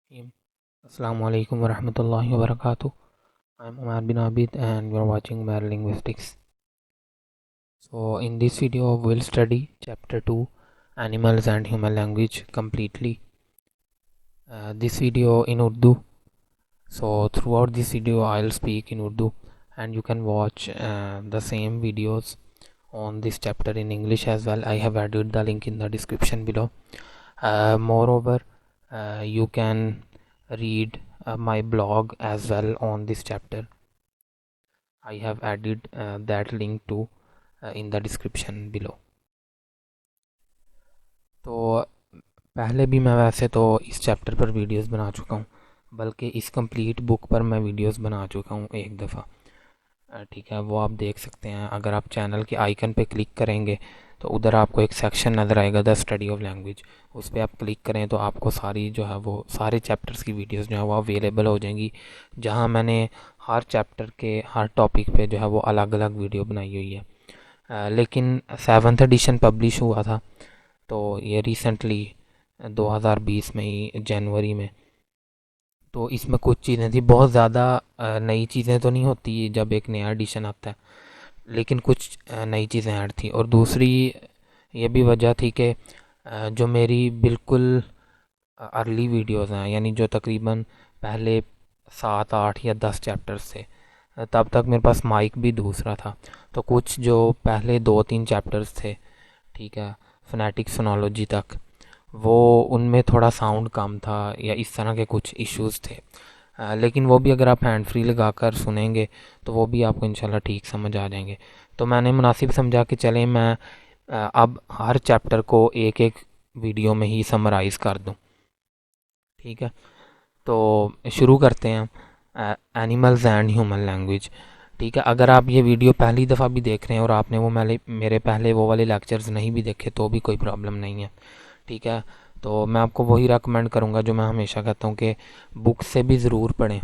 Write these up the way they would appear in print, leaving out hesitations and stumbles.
Assalamu alaikum warahmatullahi wabarakatuh. I'm Umar bin Abid and you're watching Umar Linguistics. So in this video we'll study chapter 2 Animals and Human Language completely. This video in Urdu. So throughout this video I'll speak in Urdu and you can watch the same videos on this chapter in English as well. I have added the link in the description below. Moreover, you can read my blog as well on this chapter. I have added that link to in the description below. तो पहले भी मैं वैसे तो इस chapter पर videos बना चुका हूँ, बल्कि इस कंप्लीट बुक पर मैं वीडियोस बना चुका हूँ एक दफ़ा। ठीक है, वो आप देख सकते हैं। अगर आप चैनल के आइकन पे क्लिक करेंगे तो उधर आपको एक सेक्शन नज़र आएगा द स्टडी ऑफ लैंग्वेज। उस पर आप क्लिक करें तो आपको सारी जो है वो सारे चैप्टर्स की वीडियोस जो है वो अवेलेबल हो जाएंगी, जहां मैंने हर चैप्टर के हर टॉपिक पे जो है वो अलग अलग वीडियो बनाई हुई है। लेकिन 7th एडिशन पब्लिश हुआ था तो ये रिसेंटली 2020 में ही जनवरी में, तो इसमें कुछ चीज़ें थी, बहुत ज़्यादा नई चीज़ें तो नहीं होती जब एक नया एडिशन आता है, लेकिन कुछ नई चीज़ें ऐड थी। और दूसरी ये भी वजह थी कि जो मेरी बिल्कुल अर्ली वीडियोस हैं, यानी जो तकरीबन पहले 7 8 या 10 चैप्टर्स थे, तब तक मेरे पास माइक भी दूसरा था। तो कुछ जो पहले 2 3 चैप्टर्स थे, ठीक है, फोनेटिक फोनोलॉजी तक, वो उनमें थोड़ा साउंड कम था या इस तरह के कुछ इश्यूज थे। लेकिन वो भी अगर आप हैंड फ्री लगा कर सुनेंगे तो वो भी आपको इंशाल्लाह ठीक समझ आ जाएंगे। तो मैंने मुनासिब समझा कि चलें मैं अब हर चैप्टर को एक एक वीडियो में ही समराइज़ कर दूं। ठीक है, तो शुरू करते हैं एनिमल्स एंड ह्यूमन लैंग्वेज। ठीक है, अगर आप ये वीडियो पहली दफ़ा भी देख रहे हैं और आपने वो मेरे पहले वो वाले लेक्चर्स नहीं भी देखे तो भी कोई प्रॉब्लम नहीं है। ठीक है, तो मैं आपको वही रेकमेंड करूँगा जो मैं हमेशा कहता हूँ कि बुक से भी ज़रूर पढ़ें।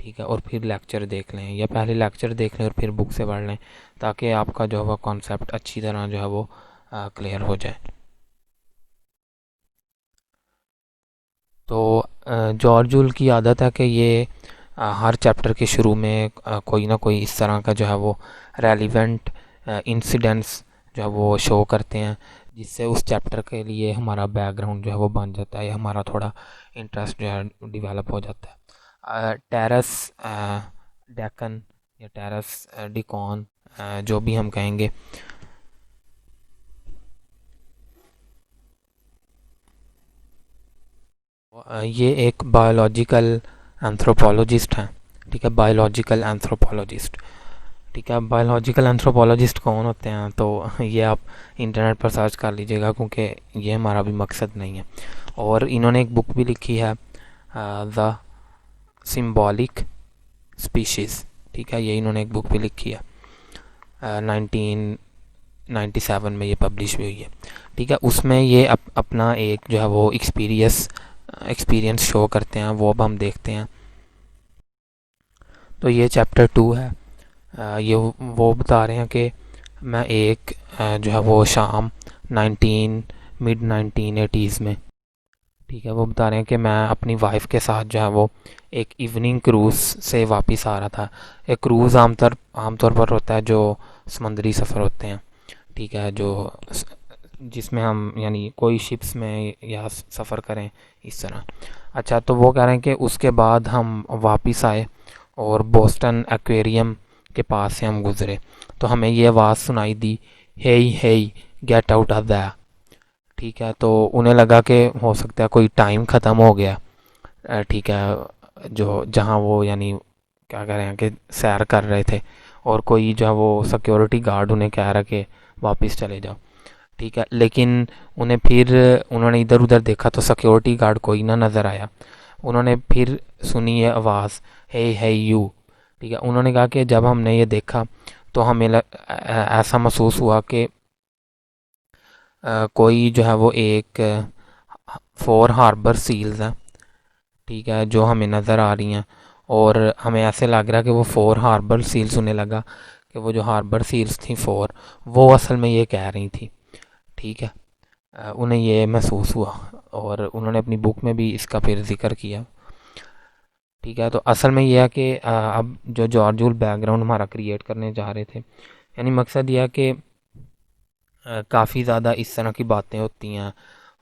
ठीक है, और फिर लेक्चर देख लें या पहले लेक्चर देख लें और फिर बुक से पढ़ लें, ताकि आपका जो है वो कॉन्सेप्ट अच्छी तरह जो है वो क्लियर हो जाए। तो जॉर्ज की आदत है कि ये हर चैप्टर के शुरू में कोई ना कोई इस तरह का जो है वो रेलिवेंट इंसिडेंट्स जो है वो शो करते हैं, जिससे उस चैप्टर के लिए हमारा बैकग्राउंड जो है वो बन जाता है या हमारा थोड़ा इंटरेस्ट जो है डिवेलप हो जाता है। टेरस डेकन या टेरस डिकॉन, जो भी हम कहेंगे, ये एक बायोलॉजिकल एंथ्रोपोलॉजिस्ट हैं। ठीक है, बायोलॉजिकल एंथ्रोपोलॉजिस्ट। ठीक है, बायोलॉजिकल एंथ्रोपोलॉजिस्ट कौन होते हैं तो ये आप इंटरनेट पर सर्च कर लीजिएगा, क्योंकि ये हमारा भी मकसद नहीं है। और इन्होंने एक बुक भी लिखी है द सिम्बॉलिक स्पीशीज़। ठीक है, ये इन्होंने एक बुक भी लिखी है, 1997 में ये पब्लिश हुई है। ठीक है, उसमें ये अपना एक जो है वो एक्सपीरियंस शो करते हैं, वो अब हम देखते हैं। तो ये चैप्टर 2 है। ये वो बता रहे हैं कि मैं एक जो है वो शाम 1980s में, ठीक है, वो बता रहे हैं कि मैं अपनी वाइफ के साथ जो है वो एक इवनिंग क्रूज़ से वापस आ रहा था। एक क्रूज़ आमतौर पर होता है जो समुद्री सफ़र होते हैं। ठीक है, जो जिसमें हम यानी कोई शिप्स में या सफ़र करें इस तरह। अच्छा, तो वो कह रहे हैं कि उसके बाद हम वापस आए और बोस्टन एक्वेरियम के पास से हम गुज़रे तो हमें ये आवाज़ सुनाई दी, हेई हेई गेट आउट ऑफ दैट। ठीक है, तो उन्हें लगा कि हो सकता है कोई टाइम ख़त्म हो गया। ठीक है, जो जहाँ वो यानी क्या कह रहे हैं कि सैर कर रहे थे, और कोई जो है वो सिक्योरिटी गार्ड उन्हें कह रहा कि वापस चले जाओ। ठीक है, लेकिन उन्होंने इधर उधर देखा तो सिक्योरिटी गार्ड कोई ना नज़र आया। उन्होंने फिर सुनी ये आवाज़, हे यू। ठीक है, उन्होंने कहा कि जब हमने ये देखा तो हमें ऐसा महसूस हुआ कि कोई जो है वो एक 4 हार्बर सील्स हैं। ठीक है, जो हमें नज़र आ रही हैं, और हमें ऐसे लग रहा है कि वो 4 हार्बर सील्स, उन्हें लगा कि वो जो हार्बर सील्स थी 4, वो असल में ये कह रही थी। ठीक है, उन्हें ये महसूस हुआ और उन्होंने अपनी बुक में भी इसका फिर जिक्र किया। ठीक है। तो असल में यह है कि अब जो जॉर्ज बैकग्राउंड हमारा क्रिएट करने जा रहे थे, यानी मकसद यह है कि काफ़ी ज़्यादा इस तरह की बातें होती हैं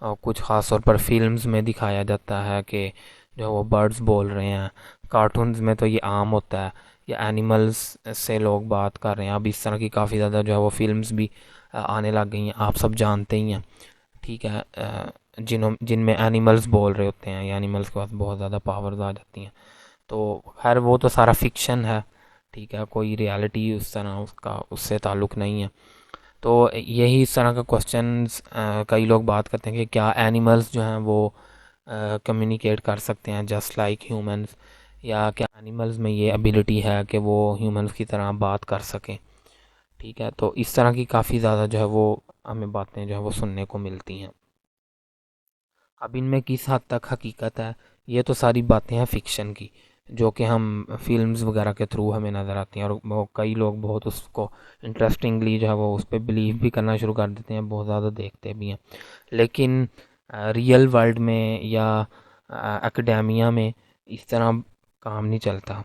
और कुछ ख़ास तौर पर फिल्म्स में दिखाया जाता है कि जो वो बर्ड्स बोल रहे हैं। कार्टून्स में तो ये आम होता है, या एनिमल्स से लोग बात कर रहे हैं। अब इस तरह की काफ़ी ज़्यादा जो है वो फिल्म्स भी आने लग गई हैं, आप सब जानते ही हैं। ठीक है। जिनमें एनिमल्स बोल रहे होते हैं, या एनिमल्स के पास बहुत ज़्यादा पावर्स आ जाती हैं। तो खैर वो तो सारा फिक्शन है। ठीक है, कोई रियलिटी उस तरह उसका उससे ताल्लुक़ नहीं है। तो यही इस तरह का क्वेश्चंस कई लोग बात करते हैं कि क्या एनिमल्स जो हैं वो कम्युनिकेट कर सकते हैं जस्ट लाइक ह्यूमंस, या क्या एनिमल्स में ये एबिलिटी है कि वो ह्यूमंस की तरह बात कर सकें। ठीक है। तो इस तरह की काफ़ी ज़्यादा जो है वो हमें बातें जो है वो सुनने को मिलती हैं। अब इनमें किस हद तक हकीकत है, ये तो सारी बातें हैं फ़िक्शन की, जो कि हम फिल्म्स वगैरह के थ्रू हमें नज़र आती हैं। और वो कई लोग बहुत उसको इंटरेस्टिंगली जो है वो उस पर बिलीव भी करना शुरू कर देते हैं, बहुत ज़्यादा देखते भी हैं। लेकिन रियल वर्ल्ड में या एकेडेमिया में इस तरह काम नहीं चलता।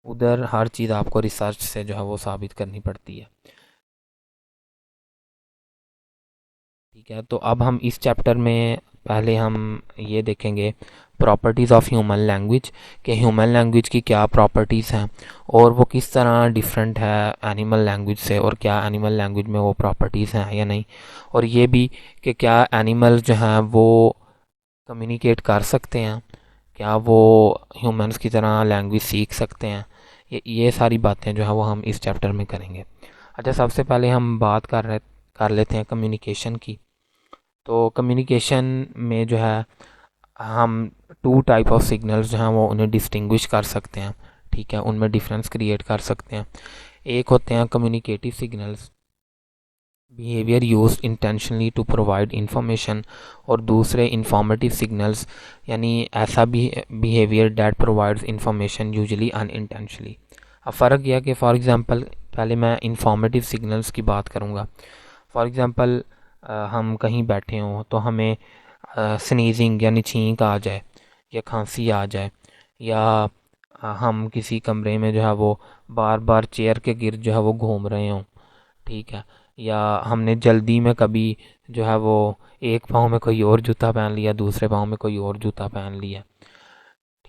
उधर हर चीज़ आपको रिसर्च से जो है वो साबित करनी पड़ती है। ठीक है। तो अब हम इस चैप्टर में पहले हम ये देखेंगे प्रॉपर्टीज़ ऑफ ह्यूमन लैंग्वेज, कि ह्यूमन लैंग्वेज की क्या प्रॉपर्टीज़ हैं और वो किस तरह डिफरेंट है एनिमल लैंग्वेज से, और क्या एनिमल लैंग्वेज में वो प्रॉपर्टीज़ हैं या नहीं। और ये भी कि क्या एनिमल्स जो हैं वो कम्युनिकेट कर सकते हैं, क्या वो ह्यूमंस की तरह लैंग्वेज सीख सकते हैं। ये सारी बातें जो है वो हम इस चैप्टर में करेंगे। अच्छा, सबसे पहले हम बात कर लेते हैं कम्युनिकेशन की। तो कम्युनिकेशन में जो है हम टू टाइप ऑफ सिग्नल्स जो हैं वो उन्हें डिस्टिंग्विश कर सकते हैं। ठीक है, उनमें डिफरेंस क्रिएट कर सकते हैं। एक होते हैं communicative signals, behaviour use intentionally to provide information, और दूसरे इंफॉर्मेटिव सिग्नल्स, यानी ऐसा भी behaviour that provides information usually unintentionally. अब फ़र्क यह है कि फॉर एग्जांपल पहले मैं इंफॉर्मेटिव सिग्नल्स की बात करूँगा। फॉर एग्जांपल हम कहीं बैठे हों तो हमें स्नीजिंग यानी छींक आ जाए, या खांसी आ जाए, या हम किसी कमरे में जो है वो बार बार चेयर के गिर्द जो है वो घूम रहे हों। ठीक है। या हमने जल्दी में कभी जो है वो एक पाँव में कोई और जूता पहन लिया, दूसरे पाँव में कोई और जूता पहन लिया।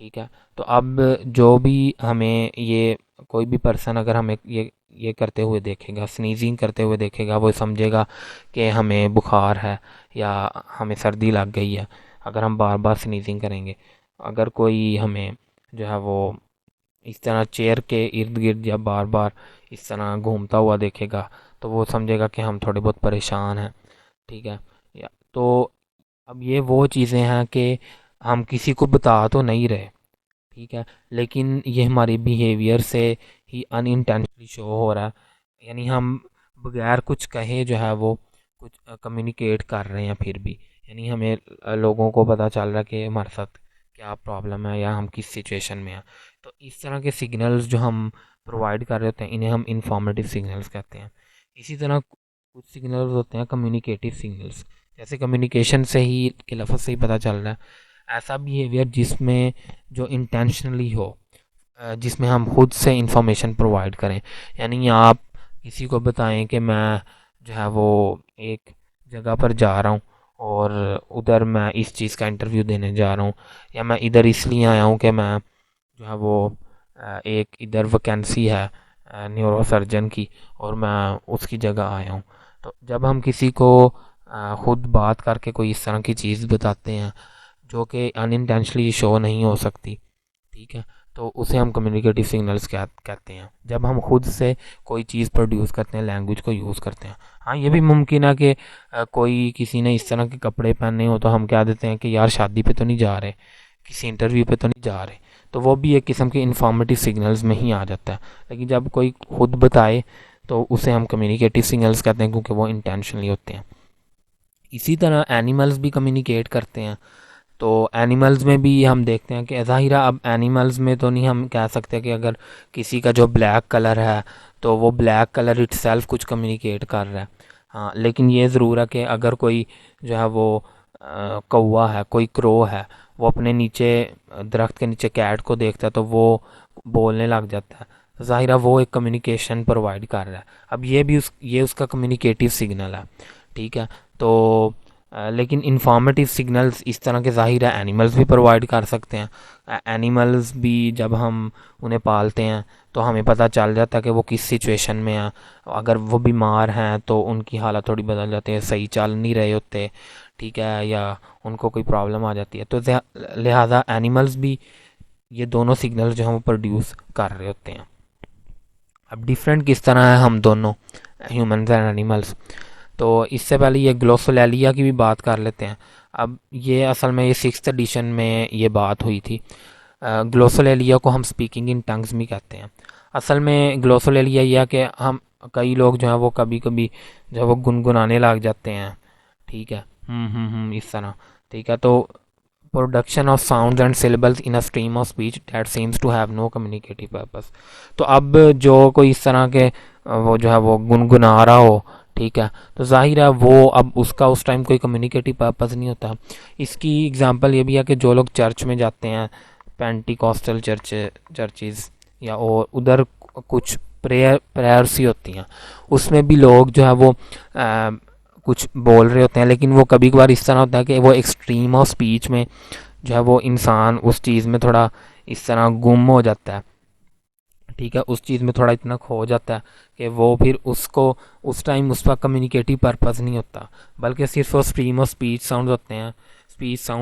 ठीक है। तो अब जो भी हमें ये कोई भी पर्सन अगर हमें ये करते हुए देखेगा, स्नीजिंग करते हुए देखेगा, वो समझेगा कि हमें बुखार है या हमें सर्दी लग गई है, अगर हम बार बार स्नीजिंग करेंगे। अगर कोई हमें जो है वो इस तरह चेयर के इर्द गिर्द या बार बार इस तरह घूमता हुआ देखेगा, तो वो समझेगा कि हम थोड़े बहुत परेशान हैं। ठीक है। या तो अब ये वो चीज़ें हैं कि हम किसी को बता तो नहीं रहे। ठीक है, लेकिन ये हमारी बिहेवियर से ही अनइंटेंशनली शो हो रहा है, यानी हम बगैर कुछ कहे जो है वो कुछ कम्युनिकेट कर रहे हैं फिर भी, यानी हमें लोगों को पता चल रहा है कि हमारे साथ क्या प्रॉब्लम है या हम किस सिचुएशन में हैं। तो इस तरह के सिग्नल्स जो हम प्रोवाइड कर रहे होते हैं, इन्हें हम इंफॉर्मेटिव सिग्नल्स कहते हैं। इसी तरह कुछ सिग्नल्स होते हैं कम्युनिकेटिव सिग्नल्स, जैसे कम्युनिकेशन से ही के लफ्ज़ से ही पता चल रहा है, ऐसा बिहेवियर जिसमें जो इंटेंशनली हो, जिसमें हम खुद से इंफॉर्मेशन प्रोवाइड करें। यानी आप किसी को बताएं कि मैं जो है वो एक जगह पर जा रहा हूँ और उधर मैं इस चीज़ का इंटरव्यू देने जा रहा हूँ, या मैं इधर इसलिए आया हूँ कि मैं जो है वो एक इधर वैकेंसी है न्यूरो सर्जन की और मैं उसकी जगह आया हूँ। तो जब हम किसी को खुद बात करके कोई इस तरह की चीज़ बताते हैं जो कि अनइंटेंशनली शो नहीं हो सकती, ठीक है, तो उसे हम कम्युनिकेटिव सिग्नल्स कहते हैं। जब हम खुद से कोई चीज़ प्रोड्यूस करते हैं, लैंग्वेज को यूज़ करते हैं। हाँ, ये भी मुमकिन है कि कोई किसी ने इस तरह के कपड़े पहने हो तो हम कह देते हैं कि यार शादी पे तो नहीं जा रहे, किसी इंटरव्यू पे तो नहीं जा रहे, तो वो भी एक किस्म के इंफॉर्मेटिव सिग्नल्स में ही आ जाता है। लेकिन जब कोई खुद बताए तो उसे हम कम्युनिकेटिव सिग्नल्स कहते हैं, क्योंकि वो इंटेंशनली होते हैं। इसी तरह एनिमल्स भी कम्युनिकेट करते हैं। तो एनिमल्स में भी हम देखते हैं कि ज़ाहिरा अब एनिमल्स में तो नहीं हम कह सकते कि अगर किसी का जो ब्लैक कलर है तो वो ब्लैक कलर इटसेल्फ कुछ कम्युनिकेट कर रहा है। लेकिन ये ज़रूर है कि अगर कोई जो है वो कौवा है, कोई क्रो है, वो अपने नीचे दरख्त के नीचे कैट को देखता है तो वो बोलने लग जाता है, तो ज़ाहिर है वो एक कम्युनिकेशन प्रोवाइड कर रहा है। अब ये उसका कम्युनिकेटिव सिग्नल है, ठीक है। तो लेकिन इंफॉर्मेटिव सिग्नल्स इस तरह के ज़ाहिर है एनिमल्स भी प्रोवाइड कर सकते हैं। एनिमल्स भी जब हम उन्हें पालते हैं तो हमें पता चल जाता है कि वो किस सिचुएशन में है। अगर वो बीमार हैं तो उनकी हालत थोड़ी बदल जाती है, सही चल नहीं रहे होते, ठीक है, या उनको कोई प्रॉब्लम आ जाती है, तो लिहाजा एनिमल्स भी ये दोनों सिग्नल जो हैं वो प्रोड्यूस कर रहे होते हैं। अब डिफरेंट किस तरह है हम दोनों, ह्यूमंस एंड एनिमल्स, तो इससे पहले ये ग्लोसोलेलिया की भी बात कर लेते हैं। अब ये असल में ये 6th एडिशन में ये बात हुई थी। ग्लोसोलेलिया को हम स्पीकिंग इन टंग्स भी कहते हैं। असल में ग्लोसोलेलिया यह है कि हम कई लोग जो हैं वो कभी कभी जो है वो गुनगुनाने लग जाते हैं, ठीक है, इस तरह, ठीक है। तो production of sounds and syllables in a stream of speech that seems to have no communicative purpose. तो अब जो कोई इस तरह के वो जो है वो गुनगुना रहा हो, ठीक है, तो जाहिर है वो अब उसका उस टाइम कोई कम्युनिकेटिव पर्पस नहीं होता। इसकी एग्जांपल ये भी है कि जो लोग चर्च में जाते हैं, पेंटिकॉस्टल चर्चेज या और उधर कुछ प्रेयर्स ही होती हैं, उसमें भी लोग जो है वो कुछ बोल रहे होते हैं, लेकिन वो कभी कभार इस तरह होता है कि वो एक्सट्रीम ऑफ स्पीच में जो है वो इंसान उस चीज़ में थोड़ा इस तरह गुम हो जाता है, ठीक है, उस चीज़ में थोड़ा इतना खो जाता है कि वो फिर उसको उस टाइम उसका कम्युनिकेटिव पर्पस नहीं होता, बल्कि सिर्फ वो स्ट्रीम ऑफ स्पीच साउंड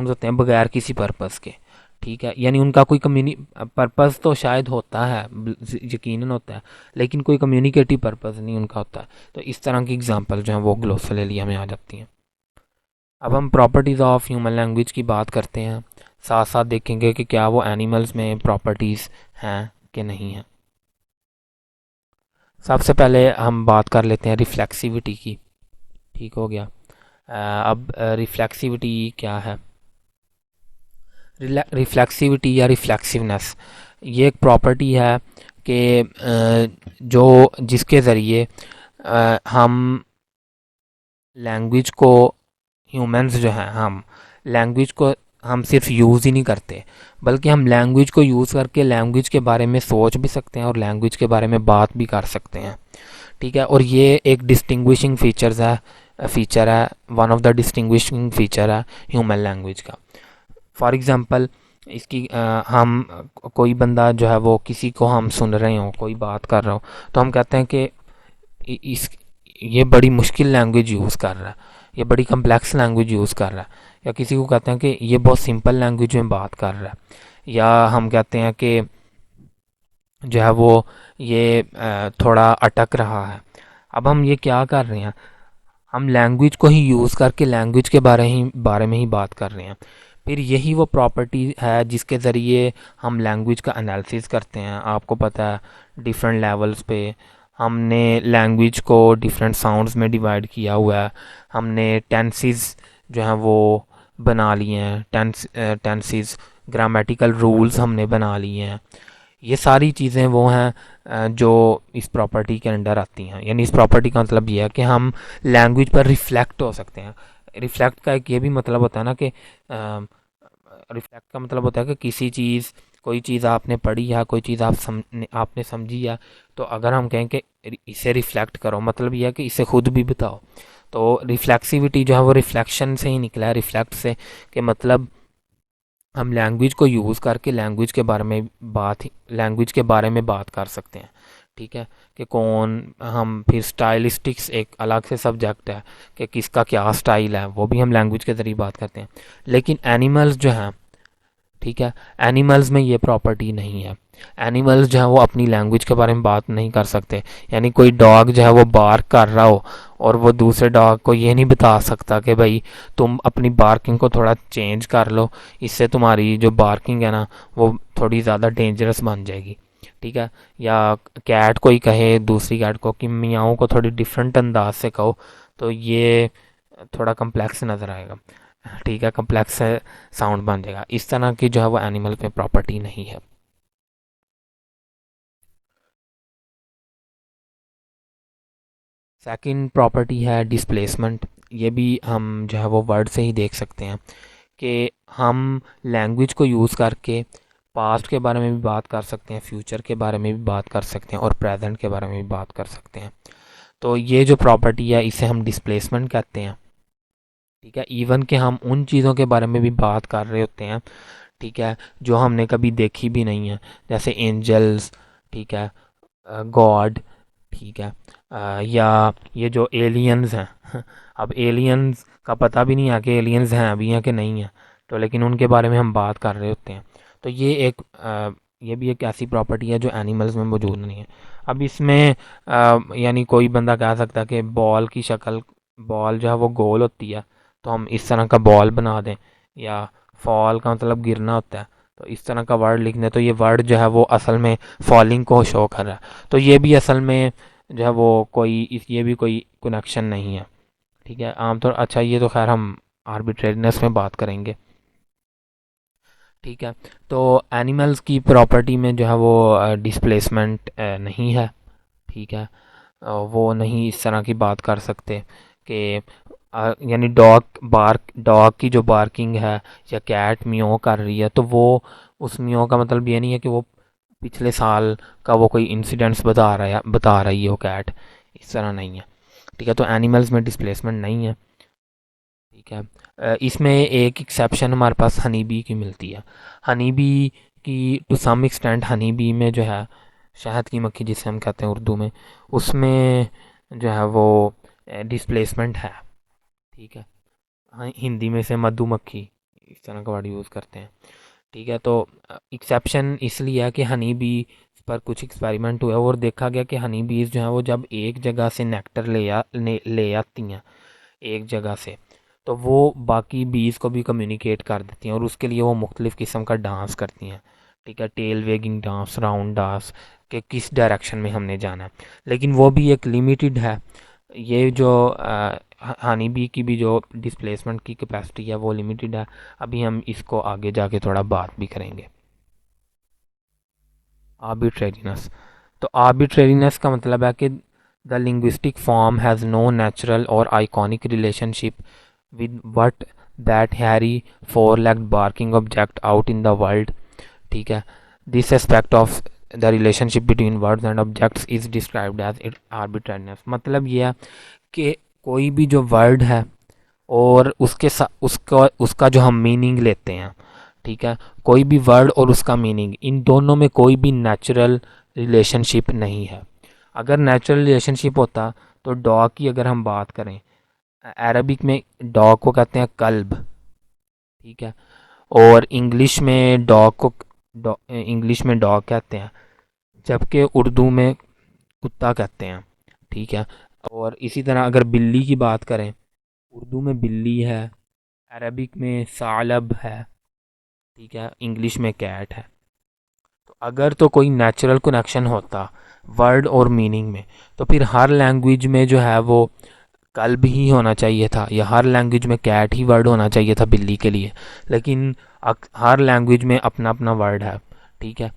होते हैं बगैर किसी पर्पस के, ठीक है। यानी उनका कोई पर्पस तो शायद होता है, यकीनन होता है, लेकिन कोई कम्युनिकेटिव पर्पस नहीं उनका होता है। तो इस तरह की एग्जांपल जो है वो ग्लोसोलेलिया में आ जाती हैं। अब हम प्रॉपर्टीज़ ऑफ ह्यूमन लैंग्वेज की बात करते हैं, साथ साथ देखेंगे कि क्या वो एनिमल्स में प्रॉपर्टीज़ हैं कि नहीं हैं। सबसे पहले हम बात कर लेते हैं रिफ्लेक्सिविटी की, ठीक हो गया। अब रिफ्लेक्सिविटी क्या है? रिफ्लेक्सिविटी या रिफ्लेक्सिवनेस ये एक प्रॉपर्टी है कि जो जिसके ज़रिए हम लैंग्वेज को, ह्यूमंस जो हैं, हम लैंग्वेज को हम सिर्फ यूज़ ही नहीं करते, बल्कि हम लैंग्वेज को यूज़ करके लैंग्वेज के बारे में सोच भी सकते हैं और लैंग्वेज के बारे में बात भी कर सकते हैं, ठीक है। और ये एक डिस्टिंग्विशिंग फीचर है, one of the distinguishing feature है ह्यूमन लैंग्वेज का। फॉर एग्ज़ाम्पल इसकी हम कोई बंदा जो है वो किसी को हम सुन रहे हो, कोई बात कर रहा हो, तो हम कहते हैं कि इस ये बड़ी मुश्किल लैंग्वेज यूज़ कर रहा है, ये बड़ी कम्प्लेक्स लैंग्वेज यूज़ कर रहा है, या किसी को कहते हैं कि ये बहुत सिंपल लैंग्वेज में बात कर रहा है, या हम कहते हैं कि जो है वो ये थोड़ा अटक रहा है। अब हम ये क्या कर रहे हैं, हम लैंग्वेज को ही यूज़ करके लैंग्वेज के बारे में ही बात कर रहे हैं। फिर यही वो प्रॉपर्टी है जिसके ज़रिए हम लैंग्वेज का एनालिसिस करते हैं। आपको पता है डिफरेंट लेवल्स पे हमने लैंग्वेज को डिफरेंट साउंड्स में डिवाइड किया हुआ है। हमने टेंसेस जो हैं वो बना लिए हैं, टेंसेस, ग्रामेटिकल रूल्स हमने बना लिए हैं। ये सारी चीज़ें वो हैं जो इस प्रॉपर्टी के अंडर आती हैं। यानी इस प्रॉपर्टी का मतलब ये है कि हम लैंग्वेज पर रिफ्लेक्ट हो सकते हैं। रिफ्लेक्ट का एक ये भी मतलब होता है ना कि रिफ्लेक्ट का मतलब होता है कि कोई चीज़ आपने पढ़ी या कोई चीज़ आपने समझी है, तो अगर हम कहें कि इसे रिफ्लेक्ट करो, मतलब यह है कि इसे खुद भी बताओ। तो रिफ्लेक्सिविटी जो है वो रिफ्लेक्शन से ही निकला है, रिफ्लेक्ट से, कि मतलब हम लैंग्वेज को यूज़ करके लैंग्वेज के बारे में बात कर सकते हैं, ठीक है। कि कौन हम फिर स्टाइलिस्टिक्स एक अलग से सब्जेक्ट है कि किसका क्या स्टाइल है, वो भी हम लैंग्वेज के ज़रिए बात करते हैं। लेकिन एनिमल्स जो हैं, ठीक है, एनिमल्स में ये प्रॉपर्टी नहीं है। एनिमल्स जो है वो अपनी लैंग्वेज के बारे में बात नहीं कर सकते। यानी कोई डॉग जो है वो बार्क कर रहा हो और वो दूसरे डॉग को ये नहीं बता सकता कि भाई तुम अपनी बार्किंग को थोड़ा चेंज कर लो, इससे तुम्हारी जो बार्किंग है ना वो थोड़ी ज़्यादा डेंजरस बन जाएगी, ठीक है। या कैट कोई कहे दूसरी कैट को कि मियाओं को थोड़ी डिफरेंट अंदाज से कहो, तो ये थोड़ा कम्प्लेक्स नज़र आएगा, ठीक है, कम्प्लेक्स साउंड बन जाएगा। इस तरह की जो है वो एनिमल में प्रॉपर्टी नहीं है। सेकंड प्रॉपर्टी है डिस्प्लेसमेंट। ये भी हम जो है वो वर्ड से ही देख सकते हैं कि हम लैंग्वेज को यूज़ करके पास्ट के बारे में भी बात कर सकते हैं, फ्यूचर के बारे में भी बात कर सकते हैं और प्रेजेंट के बारे में भी बात कर सकते हैं। तो ये जो प्रॉपर्टी है इसे हम डिस्प्लेसमेंट कहते हैं। ठीक है, इवन कि हम उन चीज़ों के बारे में भी बात कर रहे होते हैं, ठीक है, जो हमने कभी देखी भी नहीं है, जैसे एंजल्स, ठीक है, गॉड, ठीक है, या ये जो एलियंस हैं अब एलियंस का पता भी नहीं है कि एलियंस हैं अभी हैं कि नहीं है, तो लेकिन उनके बारे में हम बात कर रहे होते हैं। तो ये भी एक ऐसी प्रॉपर्टी है जो एनिमल्स में मौजूद नहीं है। अब इसमें यानी कोई बंदा कह सकता है कि बॉल की शक्ल, बॉल जो है वो गोल होती है, तो हम इस तरह का बॉल बना दें, या फॉल का मतलब गिरना होता है, तो इस तरह का वर्ड लिख दें, तो ये वर्ड जो है वो असल में फॉलिंग को शो कर रहा है। तो ये भी असल में जो है वो ये भी कोई कनेक्शन नहीं है। ठीक है, आमतौर अच्छा ये तो खैर हम आर्बिट्रेरीनेस में बात करेंगे। ठीक है, तो एनिमल्स की प्रॉपर्टी में जो है वो डिस्प्लेसमेंट नहीं है। ठीक है, वो नहीं इस तरह की बात कर सकते कि यानी डॉग की जो बार्किंग है या कैट मियाओ कर रही है, तो वो उस मियाओ का मतलब ये नहीं है कि वो पिछले साल का वो कोई इंसिडेंट्स बता रही है वो कैट, इस तरह नहीं है। ठीक है, तो एनिमल्स में डिस्प्लेसमेंट नहीं है। ठीक है, इसमें एक एक्सेप्शन हमारे पास हनी बी की मिलती है। हनी बी की to some extent honey bee में जो है शहद की मक्खी जिसे हम कहते हैं उर्दू में, उसमें जो है वो डिस्प्लेसमेंट है। ठीक है, हाँ, हिंदी में से मधुमक्खी इस तरह का वर्ड यूज़ करते हैं। ठीक है, तो एक्सेप्शन इसलिए है कि हनी बी पर कुछ एक्सपेरिमेंट हुए और देखा गया कि हनी बीज जो है वो जब एक जगह से नेक्टर ले आती हैं एक जगह से, तो वो बाकी बीज को भी कम्युनिकेट कर देती हैं और उसके लिए वो मुख्तलिफ़ किस्म का डांस करती हैं। ठीक है, tail wagging dance, round dance, कि किस डायरेक्शन में हमने जाना है, लेकिन वो भी एक लिमिटेड है। ये जो हनी बी की भी जो डिस्प्लेसमेंट की कैपेसिटी है वो लिमिटेड है। अभी हम इसको आगे जाके थोड़ा बात भी करेंगे। आर्बिट्रेरीनेस, तो आर्बिट्रेरीनेस का मतलब है कि the linguistic form has no natural और iconic relationship with what that hairy four legged barking object out in the world. ठीक है, this aspect of the relationship between words and objects is described as it arbitrariness. मतलब यह है कि कोई भी जो वर्ड है और उसका जो हम मीनिंग लेते हैं, ठीक है, कोई भी वर्ड और उसका मीनिंग, इन दोनों में कोई भी नेचुरल रिलेशनशिप नहीं है। अगर नेचुरल रिलेशनशिप होता तो डॉग की अगर हम बात करें, अरबिक में डॉग को कहते हैं कल्ब। ठीक है, और इंग्लिश में डॉग कहते हैं, जबकि उर्दू में कुत्ता कहते हैं। ठीक है, और इसी तरह अगर बिल्ली की बात करें, उर्दू में बिल्ली है, अरबिक में सालब है, ठीक है, इंग्लिश में कैट है। तो अगर तो कोई नेचुरल कनेक्शन होता वर्ड और मीनिंग में, तो फिर हर लैंग्वेज में जो है वो कल्ब ही होना चाहिए था, या हर लैंग्वेज में कैट ही वर्ड होना चाहिए था बिल्ली के लिए। लेकिन हर लैंग्वेज में अपना अपना वर्ड है। ठीक है,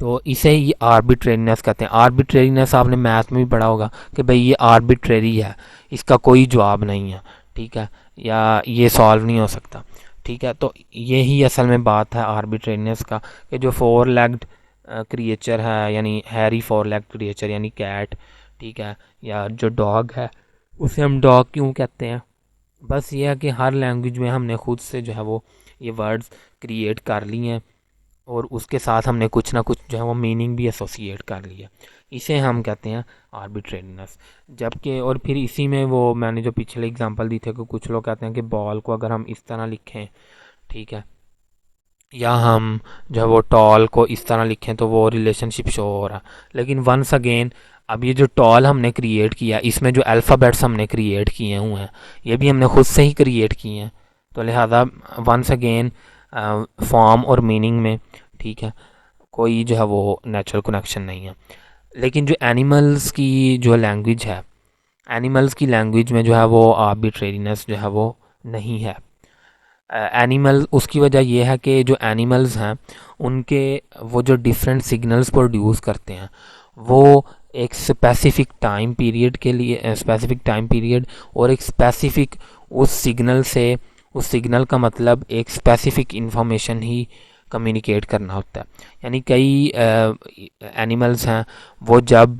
तो इसे ही आर्बिट्रेरीनेस कहते हैं। आर्बिट्रेरीनेस आपने मैथ में भी पढ़ा होगा कि भाई ये आर्बिट्रेरी है, इसका कोई जवाब नहीं है। ठीक है, या ये सॉल्व नहीं हो सकता। ठीक है, तो यही असल में बात है आर्बिट्रेरीनेस का, कि जो फोर लेग्ड क्रिएचर है, यानी हैरी फोर लेग्ड क्रिएचर यानी कैट, ठीक है, या जो डॉग है उसे हम डॉग क्यों कहते हैं, बस ये है कि हर लैंग्वेज में हमने खुद से जो है वो ये वर्ड्स क्रिएट कर लिए हैं और उसके साथ हमने कुछ ना कुछ जो है वो मीनिंग भी एसोसिएट कर लिया, इसे हम कहते हैं आर्बिट्रेरीनेस। जबकि और फिर इसी में वो मैंने जो पिछले एग्जांपल दी थे कि कुछ लोग कहते हैं कि बॉल को अगर हम इस तरह लिखें, ठीक है, या हम जो है वो टॉल को इस तरह लिखें तो वो रिलेशनशिप शो हो रहा। लेकिन वंस अगेन अब ये जो टॉल हमने क्रिएट किया, इसमें जो अल्फ़ाबेट्स हमने क्रिएट किए हुए हैं ये भी हमने खुद से ही क्रिएट किए हैं, तो लिहाजा वंस अगेन फॉर्म और मीनिंग में, ठीक है, कोई जो है वो नेचुरल कनेक्शन नहीं है। लेकिन जो एनिमल्स की जो लैंग्वेज है, एनिमल्स की लैंग्वेज में जो है वो आर्बिट्रेरीनेस जो है वो नहीं है। एनिमल उसकी वजह यह है कि जो एनिमल्स हैं उनके वो जो डिफरेंट सिग्नल्स प्रोड्यूस करते हैं वो एक स्पेसिफिक टाइम पीरियड के लिए, स्पेसिफिक टाइम पीरियड और एक स्पेसिफिक उस सिग्नल से उस सिग्नल का मतलब एक स्पेसिफिक इंफॉर्मेशन ही कम्युनिकेट करना होता है। यानी कई एनिमल्स हैं वो जब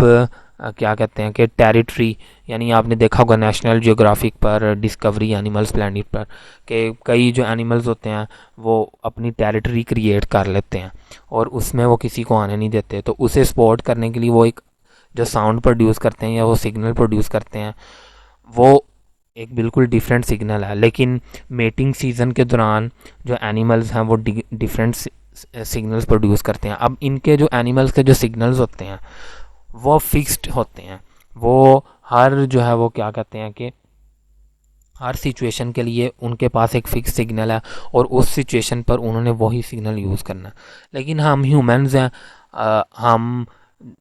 क्या कहते हैं कि टेरिटरी, यानी आपने देखा होगा नेशनल जियोग्राफिक पर डिस्कवरी एनिमल्स प्लैनेट पर कि कई जो एनिमल्स होते हैं वो अपनी टेरिटरी क्रिएट कर लेते हैं और उसमें वो किसी को आने नहीं देते। तो उसे सपोर्ट करने के लिए वो एक जो साउंड प्रोड्यूस करते हैं या वो सिग्नल प्रोड्यूस करते हैं, वो एक बिल्कुल डिफरेंट सिग्नल है। लेकिन मेटिंग सीज़न के दौरान जो एनिमल्स हैं वो डिफरेंट सिग्नल्स प्रोड्यूस करते हैं। अब इनके जो एनिमल्स के जो सिग्नल्स होते हैं वो फिक्स्ड होते हैं। वो हर जो है वो क्या कहते हैं कि हर सिचुएशन के लिए उनके पास एक फ़िक्स सिग्नल है और उस सिचुएशन पर उन्होंने वही सिग्नल यूज़ करना है। लेकिन हम ह्यूमंस हैं, हम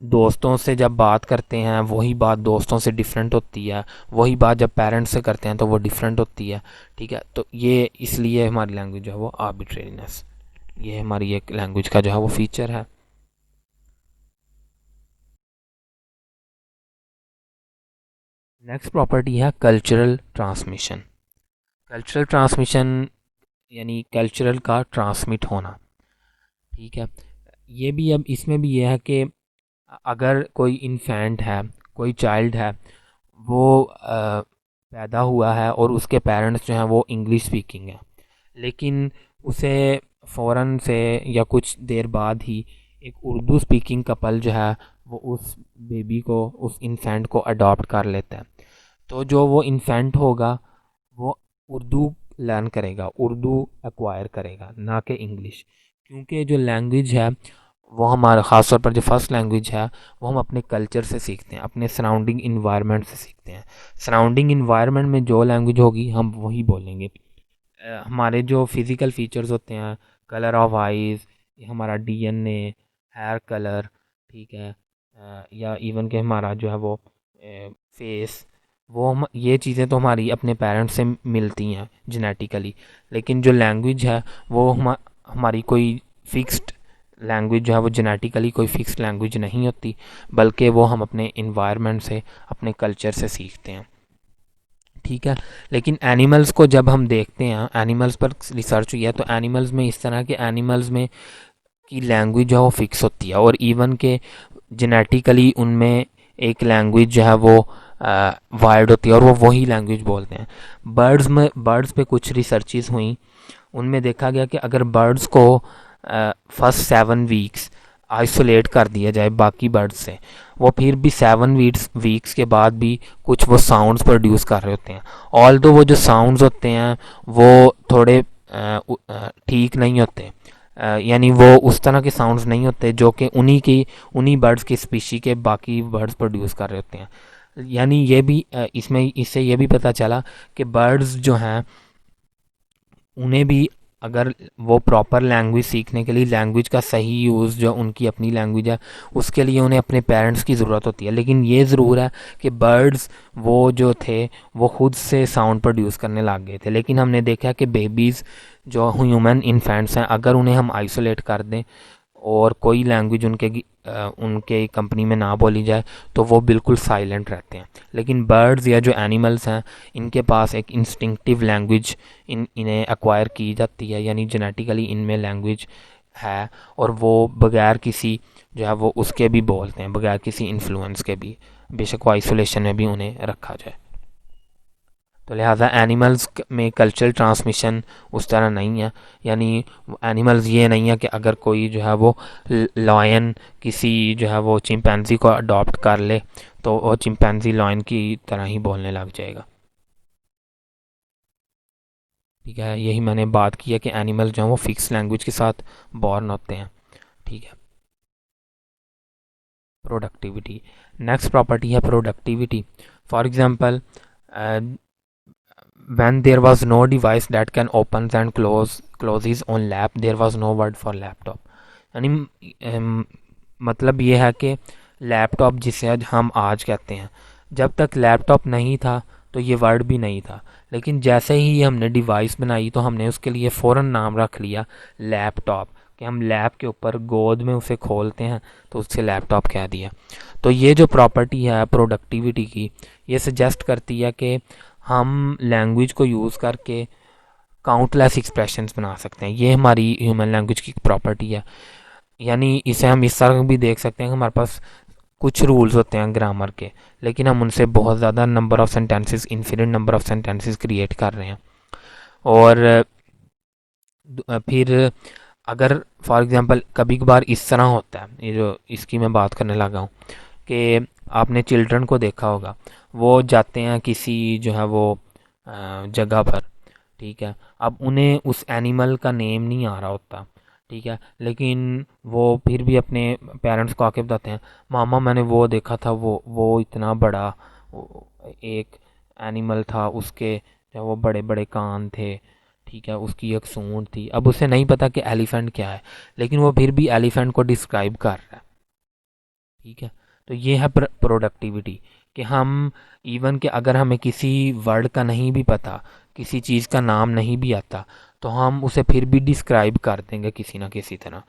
दोस्तों से जब बात करते हैं वही बात दोस्तों से डिफरेंट होती है, वही बात जब पेरेंट्स से करते हैं तो वो डिफरेंट होती है। ठीक है, तो ये इसलिए हमारी लैंग्वेज जो है वो आर्बिट्रेरीनेस, ये हमारी एक लैंग्वेज का जो है वो फीचर है। नेक्स्ट प्रॉपर्टी है कल्चरल ट्रांसमिशन। कल्चरल ट्रांसमिशन यानी कल्चरल का ट्रांसमिट होना। ठीक है, ये भी अब इसमें भी ये है कि अगर कोई इन्फेंट है, कोई चाइल्ड है, वो पैदा हुआ है और उसके पेरेंट्स जो हैं वो इंग्लिश स्पीकिंग है, लेकिन उसे फ़ौरन से या कुछ देर बाद ही एक उर्दू स्पीकिंग कपल जो है वो उस बेबी को, उस इन्फेंट को अडॉप्ट कर लेता है। तो जो वो इन्फेंट होगा वो उर्दू लर्न करेगा, उर्दू एक्वायर करेगा, ना कि इंग्लिश। क्योंकि जो लैंग्वेज है वो हमारा ख़ास तौर पर जो फर्स्ट लैंग्वेज है वो हम अपने कल्चर से सीखते हैं, अपने सराउंडिंग इन्वायरमेंट से सीखते हैं। सराउंडिंग इन्वायरमेंट में जो लैंग्वेज होगी हम वही बोलेंगे। हमारे जो फिज़िकल फीचर्स होते हैं, कलर ऑफ आइज़, हमारा डीएनए, हेयर कलर, ठीक है, या इवन के हमारा जो है वो फेस, वो हम ये चीज़ें तो हमारी अपने पेरेंट्स से मिलती हैं जेनेटिकली। लेकिन जो लैंग्वेज है वो हमारी कोई फिक्स्ड लैंग्वेज जो है वो जेनेटिकली कोई फिक्स्ड लैंग्वेज नहीं होती, बल्कि वो हम अपने इन्वायरमेंट से, अपने कल्चर से सीखते हैं। ठीक है, लेकिन एनिमल्स को जब हम देखते हैं, एनिमल्स पर रिसर्च हुई है, तो एनिमल्स में इस तरह के एनिमल्स में की लैंग्वेज जो है वो फिक्स होती है और इवन के जेनेटिकली उनमें एक लैंग्वेज जो है वो वायर्ड होती है और वो वही लैंग्वेज बोलते हैं। बर्ड्स पे कुछ रिसर्चेस हुई, उनमें देखा गया कि अगर बर्ड्स को फर्स्ट 7 वीक्स आइसोलेट कर दिया जाए बाकी बर्ड्स से, वो फिर भी 7 वीक्स के बाद भी कुछ वो साउंड्स प्रोड्यूस कर रहे होते हैं। ऑल दो वो जो साउंड्स होते हैं वो थोड़े ठीक नहीं होते, यानी वो उस तरह के साउंड्स नहीं होते जो कि उन्हीं बर्ड्स की स्पीशी के बाकी बर्ड्स प्रोड्यूस कर रहे होते हैं। यानी ये भी इसमें इससे ये भी पता चला कि बर्ड्स जो हैं उन्हें भी अगर वो प्रॉपर लैंग्वेज सीखने के लिए, लैंग्वेज का सही यूज़ जो उनकी अपनी लैंग्वेज है उसके लिए उन्हें अपने पेरेंट्स की ज़रूरत होती है। लेकिन ये ज़रूर है कि बर्ड्स वो जो थे वो खुद से साउंड प्रोड्यूस करने लग गए थे। लेकिन हमने देखा कि बेबीज़ जो ह्यूमन इन्फेंट्स हैं, अगर उन्हें हम आइसोलेट कर दें और कोई लैंग्वेज उनके कंपनी में ना बोली जाए तो वो बिल्कुल साइलेंट रहते हैं। लेकिन बर्ड्स या जो एनिमल्स हैं इनके पास एक इंस्टिंक्टिव लैंग्वेज इन्हें एक्वायर की जाती है, यानी जेनेटिकली इनमें लैंग्वेज है और वो बगैर किसी जो है वो उसके भी बोलते हैं, बगैर किसी इन्फ्लुएंस के भी, बेशक वो आइसोलेशन में भी उन्हें रखा जाए। तो लिहाजा एनिमल्स में कल्चरल ट्रांसमिशन उस तरह नहीं है। यानी एनिमल्स ये नहीं है कि अगर कोई जो है वो लॉयन किसी जो है वो चिंपैंजी को अडॉप्ट कर ले तो वो चिंपैंजी लॉयन की तरह ही बोलने लग जाएगा। ठीक है, यही मैंने बात की है कि एनिमल्स जो हैं वो फिक्स लैंग्वेज के साथ बॉर्न होते हैं। ठीक है, प्रोडक्टिविटी। नेक्स्ट प्रॉपर्टी है productivity. For example, when there was no device that can open and close his own lap, there was no word for laptop। यानी मतलब ये है कि लैपटॉप जिसे हम आज कहते हैं, जब तक लैपटॉप नहीं था तो ये वर्ड भी नहीं था। लेकिन जैसे ही हमने डिवाइस बनाई तो हमने उसके लिए फ़ौरन नाम रख लिया लैपटॉप, कि हम लैप के ऊपर गोद में उसे खोलते हैं तो उससे लैपटॉप कह दिया। तो ये जो प्रॉपर्टी है प्रोडक्टिविटी की, ये सजेस्ट करती है कि हम लैंग्वेज को यूज़ करके काउंटलेस एक्सप्रेशंस बना सकते हैं। ये हमारी ह्यूमन लैंग्वेज की प्रॉपर्टी है। यानी इसे हम इस तरह भी देख सकते हैं कि हमारे पास कुछ रूल्स होते हैं ग्रामर के, लेकिन हम उनसे बहुत ज़्यादा number of sentences, infinite number of sentences create कर रहे हैं। और फिर अगर फॉर एग्ज़ाम्पल कभी कभार इस तरह होता है, ये जो इसकी मैं बात करने लगा हूँ, कि आपने चिल्ड्रन को देखा होगा, वो जाते हैं किसी जो है वो जगह पर, ठीक है। अब उन्हें उस एनिमल का नेम नहीं आ रहा होता, ठीक है, लेकिन वो फिर भी अपने पेरेंट्स को आके बताते हैं, मामा मैंने वो देखा था, वो इतना बड़ा एक एनिमल था, उसके जो वो बड़े बड़े कान थे, ठीक है, उसकी एक सूंड थी। अब उसे नहीं पता कि एलिफेंट क्या है, लेकिन वो फिर भी एलिफेंट को डिस्क्राइब कर रहा है, ठीक है। तो ये है प्रोडक्टिविटी, कि हम इवन कि अगर हमें किसी वर्ड का नहीं भी पता, किसी चीज़ का नाम नहीं भी आता, तो हम उसे फिर भी डिस्क्राइब कर देंगे किसी ना किसी तरह,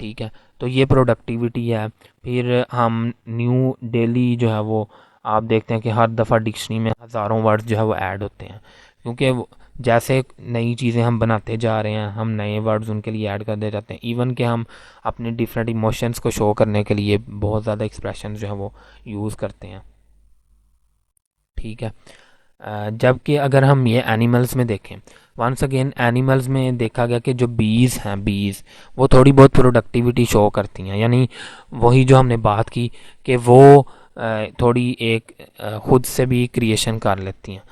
ठीक है। तो ये प्रोडक्टिविटी है। फिर हम न्यू डेली जो है वो आप देखते हैं कि हर दफ़ा डिक्शनरी में हज़ारों वर्ड्स जो है वो ऐड होते हैं, क्योंकि जैसे नई चीज़ें हम बनाते जा रहे हैं, हम नए वर्ड्स उनके लिए ऐड करते जाते हैं। इवन कि हम अपने डिफरेंट इमोशंस को शो करने के लिए बहुत ज़्यादा एक्सप्रेशन जो है वो यूज़ करते हैं, ठीक है। जबकि अगर हम ये एनिमल्स में देखें, वंस अगेन एनिमल्स में देखा गया कि जो बीज हैं, बीज वो थोड़ी बहुत प्रोडक्टिविटी शो करती हैं। यानी वही जो हमने बात की कि वो थोड़ी एक खुद से भी क्रिएशन कर लेती हैं,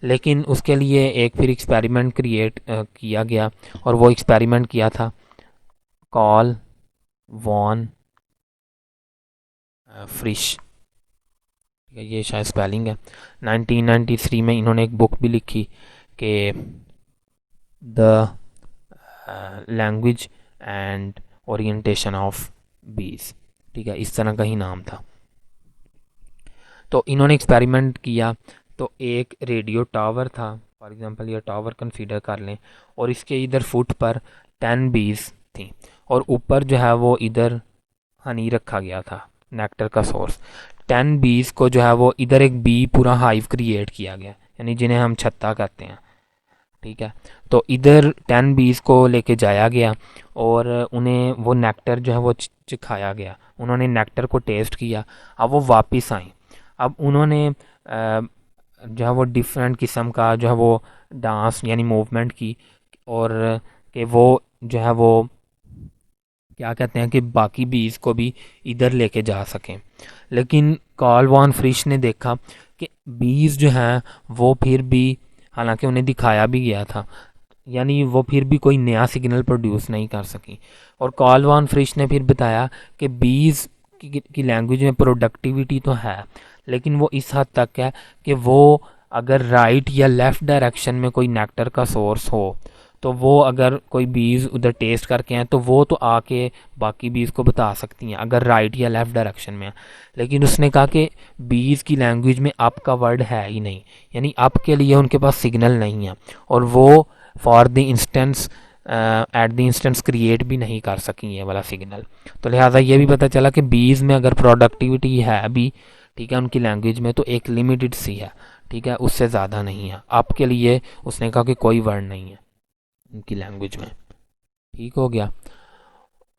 लेकिन उसके लिए एक फिर एक्सपेरिमेंट क्रिएट किया गया, और वो एक्सपेरिमेंट किया था कॉल वॉन फ्रिश, ये शायद स्पेलिंग है। 1993 में इन्होंने एक बुक भी लिखी कि the language and orientation of बीज, ठीक है, इस तरह का ही नाम था। तो इन्होंने एक्सपेरिमेंट किया, तो एक रेडियो टावर था, फॉर एग्जांपल ये टावर कंसीडर कर लें, और इसके इधर फुट पर 10 बीज थी, और ऊपर जो है वो इधर हनी रखा गया था, नेक्टर का सोर्स। 10 बीज को जो है वो इधर एक बी पूरा हाइव क्रिएट किया गया, यानी जिन्हें हम छत्ता कहते हैं, ठीक है। तो इधर 10 बीज को लेके जाया गया, और उन्हें वो नेक्टर जो है वो चिखाया गया, उन्होंने नेक्टर को टेस्ट किया। अब वो वापस आई, अब उन्होंने जो है वो डिफरेंट किस्म का जो है वो डांस यानी मूवमेंट की, और कि वो जो है वो क्या कहते हैं कि बाकी बीज को भी इधर लेके जा सकें। लेकिन कार्ल वॉन फ्रिश ने देखा कि बीज जो हैं वो फिर भी, हालांकि उन्हें दिखाया भी गया था, यानी वो फिर भी कोई नया सिग्नल प्रोड्यूस नहीं कर सकी। और कार्ल वॉन फ्रिश ने फिर बताया कि बीज की लैंग्वेज में प्रोडक्टिविटी तो है, लेकिन वो इस हद तक है कि वो अगर राइट या लेफ़्ट डायरेक्शन में कोई नेक्टर का सोर्स हो, तो वो अगर कोई बीज उधर टेस्ट करके हैं, तो वो तो आके बाकी बीज को बता सकती हैं अगर राइट या लेफ़्ट डायरेक्शन में है। लेकिन उसने कहा कि बीज की लैंग्वेज में अप का वर्ड है ही नहीं, यानी अप के लिए उनके पास सिग्नल नहीं है, और वो for the instance at the instance create भी नहीं कर सकी ये वाला सिग्नल। तो लिहाजा ये भी पता चला कि बीज में अगर प्रोडक्टिविटी है भी, ठीक है, उनकी लैंग्वेज में, तो एक लिमिटेड सी है, ठीक है, उससे ज़्यादा नहीं है। अप के लिए उसने कहा कि कोई वर्ड नहीं है उनकी लैंग्वेज में, ठीक हो गया।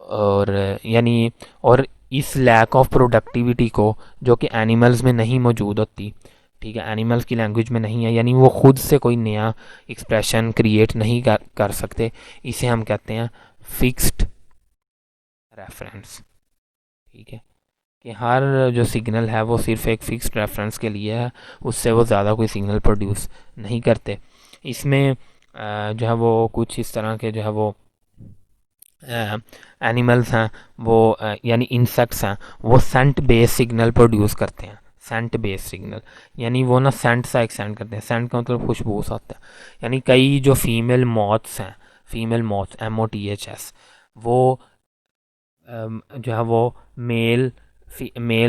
और यानी और इस लैक ऑफ प्रोडक्टिविटी को, जो कि एनिमल्स में नहीं मौजूद होती, ठीक है, एनिमल्स की लैंग्वेज में नहीं है, यानी वो खुद से कोई नया एक्सप्रेशन क्रिएट नहीं कर सकते, इसे हम कहते हैं फिक्स्ड रेफरेंस, ठीक है, कि हर जो सिग्नल है वो सिर्फ एक फिक्स्ड रेफरेंस के लिए है, उससे वो ज़्यादा कोई सिग्नल प्रोड्यूस नहीं करते। इसमें जो है वो कुछ इस तरह के जो है वो एनिमल्स हैं, वो यानी इंसेक्ट्स हैं, वो सेंट बेस सिग्नल प्रोड्यूस करते हैं। सेंट बेस सिग्नल यानी वो ना सेंट सा एक सेंड करते हैं, सेंट का मतलब खुशबू सा होता है। यानी कई जो फीमेल मॉथ्स हैं, फीमेल मॉथ्स MOTHS, वो जो है वो मेल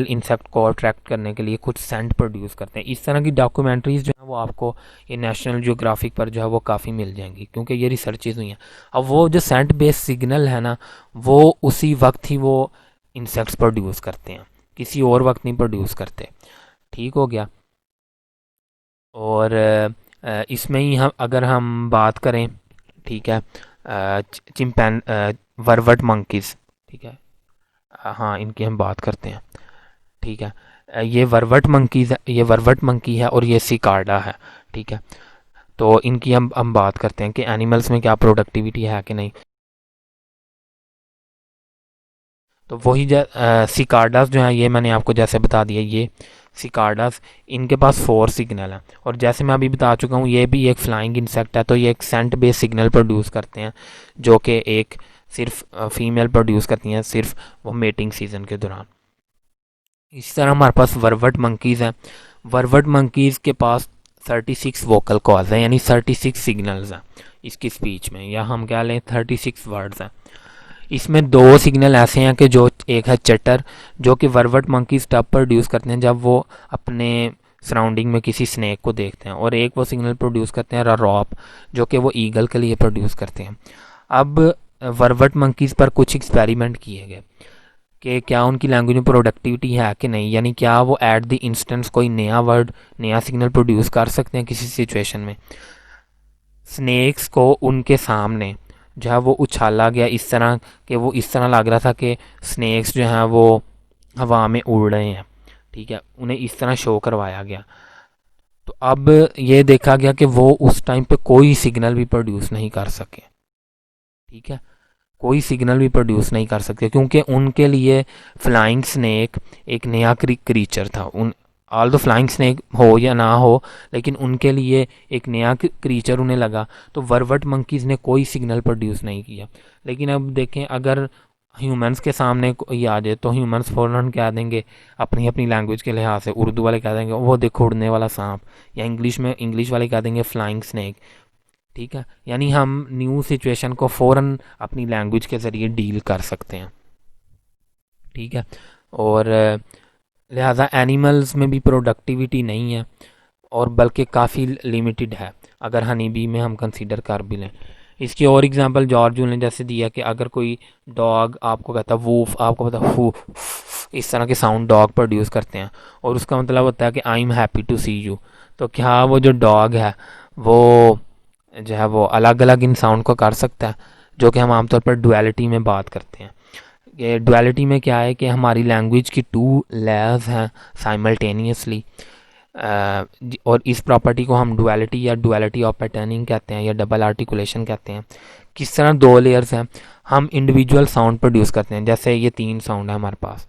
इंसेक्ट को अट्रैक्ट करने के लिए कुछ सेंट प्रोड्यूस करते हैं। इस तरह की डॉक्यूमेंट्रीज जो है वो आपको ये नेशनल जियोग्राफिक पर जो है वो काफ़ी मिल जाएंगी, क्योंकि ये रिसर्चेज हुई हैं। अब वो जो सेंट बेस्ड सिग्नल है ना, वो उसी वक्त ही वो इंसेक्ट्स प्रोड्यूस करते हैं, किसी और वक्त नहीं प्रोड्यूस करते, ठीक हो गया। और इसमें ही हम अगर हम बात करें, ठीक है, चिंपैन वर्वट मंकीज़, ठीक है, हाँ इनकी हम बात करते हैं। ठीक है, ये वर्वट मंकीज़ है, ये वर्वट मंकी है और ये सिकार्डा है। ठीक है, तो इनकी हम बात करते हैं कि एनिमल्स में क्या प्रोडक्टिविटी है कि नहीं। तो वही सिकार्डास जो है, ये मैंने आपको जैसे बता दिया, ये सिकार्डास, इनके पास 4 सिग्नल हैं। और जैसे मैं अभी बता चुका हूँ, ये भी एक फ्लाइंग इंसेक्ट है, तो ये एक सेंट बेस्ड सिग्नल प्रोड्यूस करते हैं, जो कि एक सिर्फ फीमेल प्रोड्यूस करती हैं, सिर्फ वो मेटिंग सीजन के दौरान। इसी तरह हमारे पास वर्वट मंकीज़ हैं। वर्वट मंकीज़ के पास 36 वोकल कॉर्ड्स हैं, यानी 36 सिग्नल्स हैं इसकी स्पीच में, या हम क्या लें 36 वर्ड्स हैं। इसमें 2 सिग्नल ऐसे हैं कि जो एक है चटर, जो कि वर्वट मंकीज तब प्रोड्यूस करते हैं जब वो अपने सराउंडिंग में किसी स्नेक को देखते हैं, और एक वो सिग्नल प्रोड्यूस करते हैं रॉप, जो कि वो ईगल के लिए प्रोड्यूस करते हैं। अब वर्वट मंकीज पर कुछ एक्सपेरिमेंट किए गए कि क्या उनकी लैंग्वेज में प्रोडक्टिविटी है कि नहीं, यानी क्या वो एट द इंस्टेंस कोई नया वर्ड, नया सिग्नल प्रोड्यूस कर सकते हैं किसी सिचुएशन में। स्नेक्स को उनके सामने जो है वो उछाला गया इस तरह कि वो इस तरह लग रहा था कि स्नेक्स जो हैं वो हवा में उड़ रहे हैं। ठीक है, उन्हें इस तरह शो करवाया गया। तो अब ये देखा गया कि वो उस टाइम पे कोई सिग्नल भी प्रोड्यूस नहीं कर सके। ठीक है, कोई सिग्नल भी प्रोड्यूस नहीं कर सकते, क्योंकि उनके लिए फ्लाइंग स्नेक एक नया क्रीचर था। उन ऑल द फ्लाइंग स्नेक हो या ना हो, लेकिन उनके लिए एक नया क्रीचर उन्हें लगा। तो वर्वट मंकीज़ ने कोई सिग्नल प्रोड्यूस नहीं किया। लेकिन अब देखें, अगर ह्यूमंस के सामने कोई आ जाए तो ह्यूमंस फ़ौरन कह देंगे अपनी अपनी लैंग्वेज के लिहाज से, उर्दू वाले कह देंगे वो देखो उड़ने वाला सांप, या इंग्लिश वाले कह देंगे फ्लाइंग स्नेक। ठीक है, यानी हम न्यू सिचुएशन को फ़ौरन अपनी लैंग्वेज के ज़रिए डील कर सकते हैं। ठीक है, और लिहाजा एनिमल्स में भी प्रोडक्टिविटी नहीं है, और बल्कि काफ़ी लिमिटेड है, अगर हनी बी में हम कंसीडर कर भी लें। इसकी और एग्जांपल जॉर्ज जूल ने जैसे दिया कि अगर कोई डॉग आपको कहता है वूफ, आपको पता है हु, इस तरह के साउंड डॉग प्रोड्यूस करते हैं, और उसका मतलब होता है कि I am happy to see you. तो क्या वो जो डॉग है वो जो है वो अलग अलग इन साउंड को कर सकता है, जो कि हम आमतौर पर डुअलिटी में बात करते हैं। ये डुअलिटी में क्या है कि हमारी लैंग्वेज की 2 लेयर्स हैं साइमल्टेनियसली, और इस प्रॉपर्टी को हम डुअलिटी या डुअलिटी ऑफ पैटर्निंग कहते हैं, या डबल आर्टिकुलेशन कहते हैं। किस तरह 2 लेयर्स हैं, हम इंडिविजुअल साउंड प्रोड्यूस करते हैं, जैसे ये 3 साउंड है हमारे पास,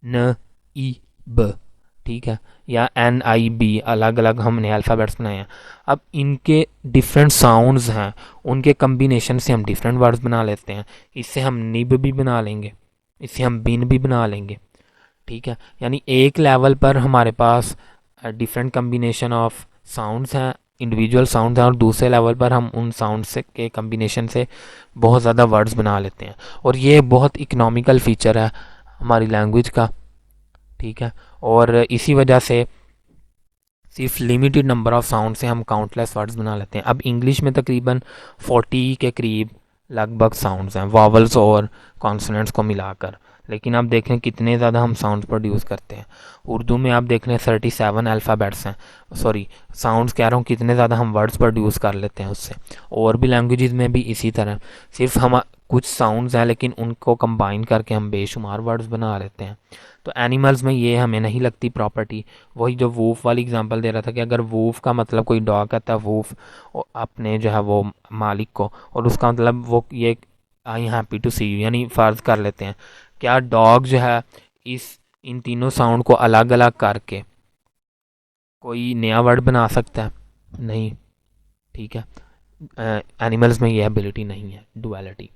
न, ई, ब, ठीक है, या एन, आई, बी, अलग अलग हमने अल्फ़ाबेट्स बनाए हैं। अब इनके डिफरेंट साउंड्स हैं, उनके कम्बिनेशन से हम डिफरेंट वर्ड्स बना लेते हैं। इससे हम निब भी बना लेंगे, इससे हम बिन भी बना लेंगे। ठीक है, यानी एक लेवल पर हमारे पास डिफरेंट कम्बिनेशन ऑफ साउंड्स हैं, इंडिविजुअल साउंड्स हैं, और दूसरे लेवल पर हम उन साउंड से के कम्बिनेशन से बहुत ज़्यादा वर्ड्स बना लेते हैं। और ये बहुत इकोनॉमिकल फीचर है हमारी लैंग्वेज का। ठीक है, और इसी वजह से सिर्फ लिमिटेड नंबर ऑफ साउंड से हम काउंटलेस वर्ड्स बना लेते हैं। अब इंग्लिश में तकरीबन 40 के करीब लगभग साउंड्स हैं, वावल्स और कॉन्सोनेंट्स को मिलाकर। लेकिन आप देखें कितने ज़्यादा हम साउंड्स प्रोड्यूस करते हैं। उर्दू में आप देख लें 37 अल्फ़ाबेट्स हैं, सॉरी साउंड्स कह रहा हूँ, कितने ज़्यादा हम वर्ड्स प्रोड्यूस कर लेते हैं उससे। और भी लैंग्वेजेस में भी इसी तरह, सिर्फ हम कुछ साउंड्स हैं लेकिन उनको कंबाइन करके हम बेशुमार वर्ड्स बना लेते हैं। तो एनिमल्स में ये हमें नहीं लगती प्रॉपर्टी। वही जो वूफ वाली एग्जांपल दे रहा था कि अगर वूफ का मतलब कोई डॉग कहता है वूफ अपने जो है वो मालिक को, और उसका मतलब वो ये आई हैप्पी टू सी यू, यानी फ़र्ज़ कर लेते हैं क्या डॉग जो है इन तीनों साउंड को अलग अलग करके कोई नया वर्ड बना सकता है? नहीं। ठीक है, एनिमल्स में ये एबिलिटी नहीं है, डुअलिटी।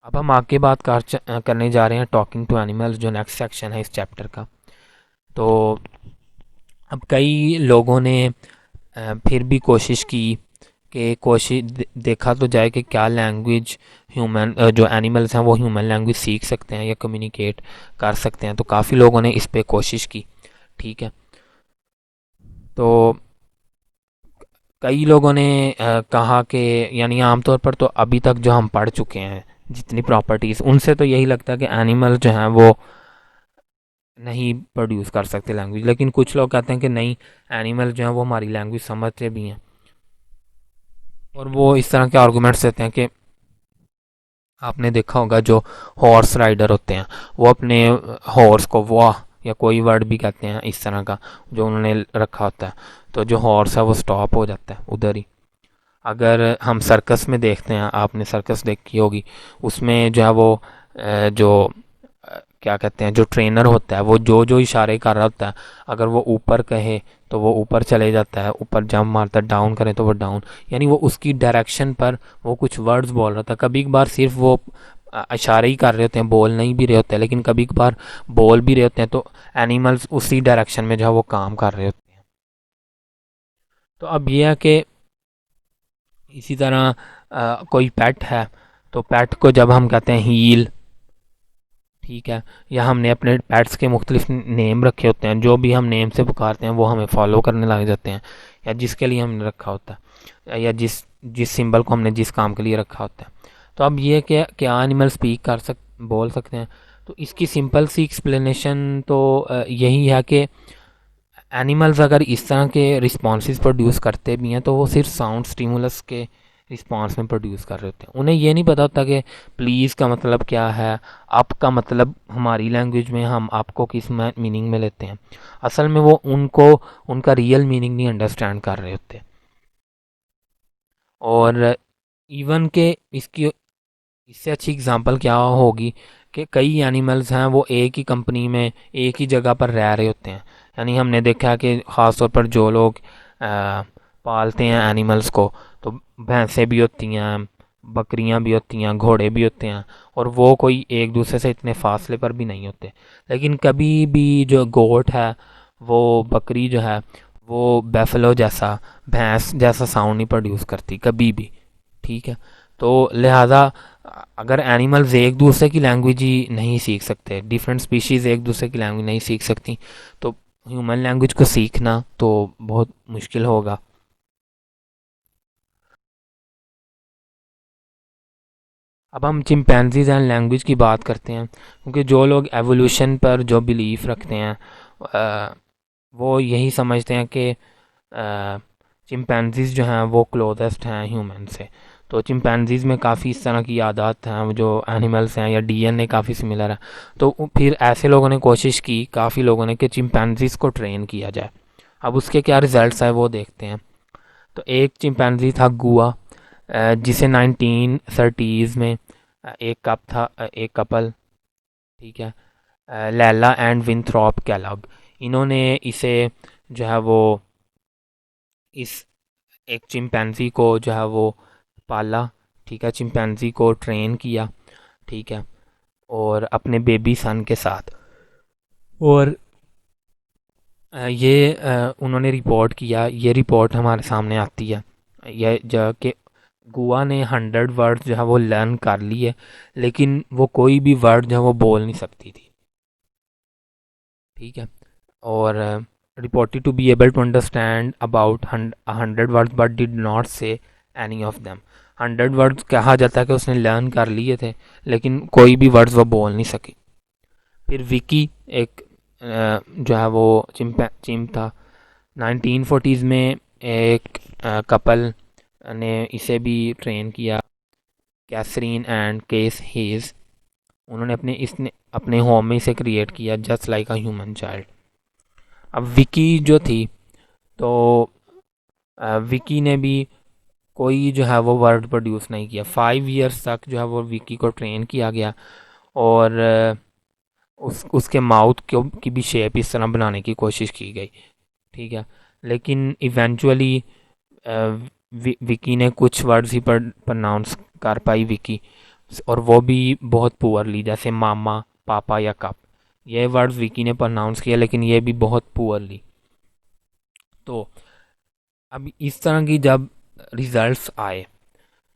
अब हम आगे बात करने जा रहे हैं टॉकिंग टू एनिमल्स, जो नेक्स्ट सेक्शन है इस चैप्टर का। तो अब कई लोगों ने फिर भी कोशिश की कि देखा तो जाए कि क्या लैंग्वेज ह्यूमन जो एनिमल्स हैं वो ह्यूमन लैंग्वेज सीख सकते हैं या कम्युनिकेट कर सकते हैं। तो काफ़ी लोगों ने इस पर कोशिश की। ठीक है, तो कई लोगों ने कहा कि यानी आमतौर पर तो अभी तक जो हम पढ़ चुके हैं जितनी प्रॉपर्टीज़, उनसे तो यही लगता है कि एनिमल जो हैं वो नहीं प्रोड्यूस कर सकते लैंग्वेज, लेकिन कुछ लोग कहते हैं कि नहीं, एनिमल जो हैं वो हमारी लैंग्वेज समझते भी हैं। और वो इस तरह के आर्गूमेंट्स देते हैं कि आपने देखा होगा जो हॉर्स राइडर होते हैं वो अपने हॉर्स को वाह या कोई वर्ड भी कहते हैं इस तरह का जो उन्होंने रखा होता है, तो जो हॉर्स है वो स्टॉप हो जाता है उधर ही। अगर हम सर्कस में देखते हैं, आपने सर्कस देखी होगी, उसमें जो है वो जो क्या कहते हैं, जो ट्रेनर होता है वो जो जो इशारे कर रहा होता है, अगर वो ऊपर कहे तो वो ऊपर चले जाता है, ऊपर जंप मारता है, डाउन करे तो वो डाउन, यानी वो उसकी डायरेक्शन पर वो कुछ वर्ड्स बोल रहा था। कभी कभार सिर्फ वो इशारे ही कर रहे होते हैं, बोल नहीं भी रहे होते हैं, लेकिन कभी कभार बोल भी रहे होते हैं, तो एनिमल्स उसी डायरेक्शन में जो है वो काम कर रहे होते हैं। तो अब ये है कि इसी तरह कोई पेट है, तो पेट को जब हम कहते हैं हील, ठीक है, या हमने अपने पेट्स के मुख्तलिफ नेम रखे होते हैं, जो भी हम नेम से पुकारते हैं वो हमें फॉलो करने लग जाते हैं, या जिसके लिए हमने रखा होता है, या जिस जिस सिंबल को हमने जिस काम के लिए रखा होता है। तो अब ये क्या एनिमल स्पीक बोल सकते हैं? तो इसकी सिंपल सी एक्सप्लेनेशन तो यही है कि एनिमल्स अगर इस तरह के रिस्पॉन्सेज प्रोड्यूस करते भी हैं तो वो सिर्फ साउंड स्टिमुलस के रिस्पॉन्स में प्रोड्यूस कर रहे होते हैं। उन्हें ये नहीं पता होता कि प्लीज़ का मतलब क्या है, अप का मतलब हमारी लैंग्वेज में हम आपको किस मीनिंग में लेते हैं। असल में वो उनको उनका रियल मीनिंग नहीं अंडरस्टैंड कर रहे होते। और इवन के इसकी इससे अच्छी एग्जांपल क्या होगी कि कई एनिमल्स हैं वो एक ही कंपनी में एक ही जगह पर रह रहे होते हैं। यानी हमने देखा है कि ख़ास तौर पर जो लोग पालते हैं एनिमल्स को, तो भैंसें भी होती हैं, बकरियां भी होती हैं, घोड़े भी होते हैं, और वो कोई एक दूसरे से इतने फासले पर भी नहीं होते। लेकिन कभी भी जो गोट है, वो बकरी जो है, वो बेफलो जैसा, भैंस जैसा साउंड नहीं प्रोड्यूस करती कभी भी। ठीक है, तो लिहाजा अगर एनिमल्स एक दूसरे की लैंग्वेज ही नहीं सीख सकते, डिफरेंट स्पीशीज़ एक दूसरे की लैंग्वेज नहीं सीख सकती, तो ह्यूमन लैंग्वेज को सीखना तो बहुत मुश्किल होगा। अब हम चिंपैंजीज एंड लैंग्वेज की बात करते हैं, क्योंकि जो लोग एवोल्यूशन पर जो बिलीफ रखते हैं वो यही समझते हैं कि चिंपैंजीज जो हैं वो क्लोजेस्ट हैं ह्यूमन से। तो चिंपैंजीज में काफ़ी इस तरह की आदत हैं जो एनिमल्स हैं, या डीएनए काफ़ी सिमिलर है। तो फिर ऐसे लोगों ने कोशिश की, काफ़ी लोगों ने, कि चिंपैंजीज को ट्रेन किया जाए। अब उसके क्या रिजल्ट्स आए वो देखते हैं। तो एक चिंपैंजी था गुआ, जिसे 1930s में एक कपल, ठीक है, लैला एंड विंथ्रॉप कैलब, इन्होंने इसे जो है वो इस एक चिंपैंजी को जो है वो पाला, ठीक है, चिंपैंजी को ट्रेन किया, ठीक है, और अपने बेबी सन के साथ। और उन्होंने रिपोर्ट किया, ये रिपोर्ट हमारे सामने आती है, यह जो कि गुआ ने 100 वर्ड जो है वो लर्न कर लिए, लेकिन वो कोई भी वर्ड जो है वो बोल नहीं सकती थी। ठीक है, और reported to be able to understand about 100 words but did not say any of them. 100 words कहा जाता है कि उसने लर्न कर लिए थे, लेकिन कोई भी वर्ड्स वो बोल नहीं सकी। फिर विकी एक जो है वो चिम्प था, 1940s में एक कपल ने इसे भी ट्रेन किया, कैथरीन एंड केस हेज। उन्होंने अपने होम में इसे क्रिएट किया just like a human child. अब विकी जो थी, तो विकी ने भी कोई जो है वो वर्ड प्रोड्यूस नहीं किया। 5 years तक जो है वो विकी को ट्रेन किया गया, और उसके माउथ की भी शेप इस तरह बनाने की कोशिश की गई। ठीक है, लेकिन इवेंचुअली विकी ने कुछ वर्ड्स ही प्रोनाउंस कर पाई विकी, और वो भी बहुत पुअरली, जैसे मामा, पापा या कप। ये वर्ड्स विकी ने प्रोनाउंस किया, लेकिन ये भी बहुत पुअरली। तो अब इस तरह की जब रिजल्ट्स आए,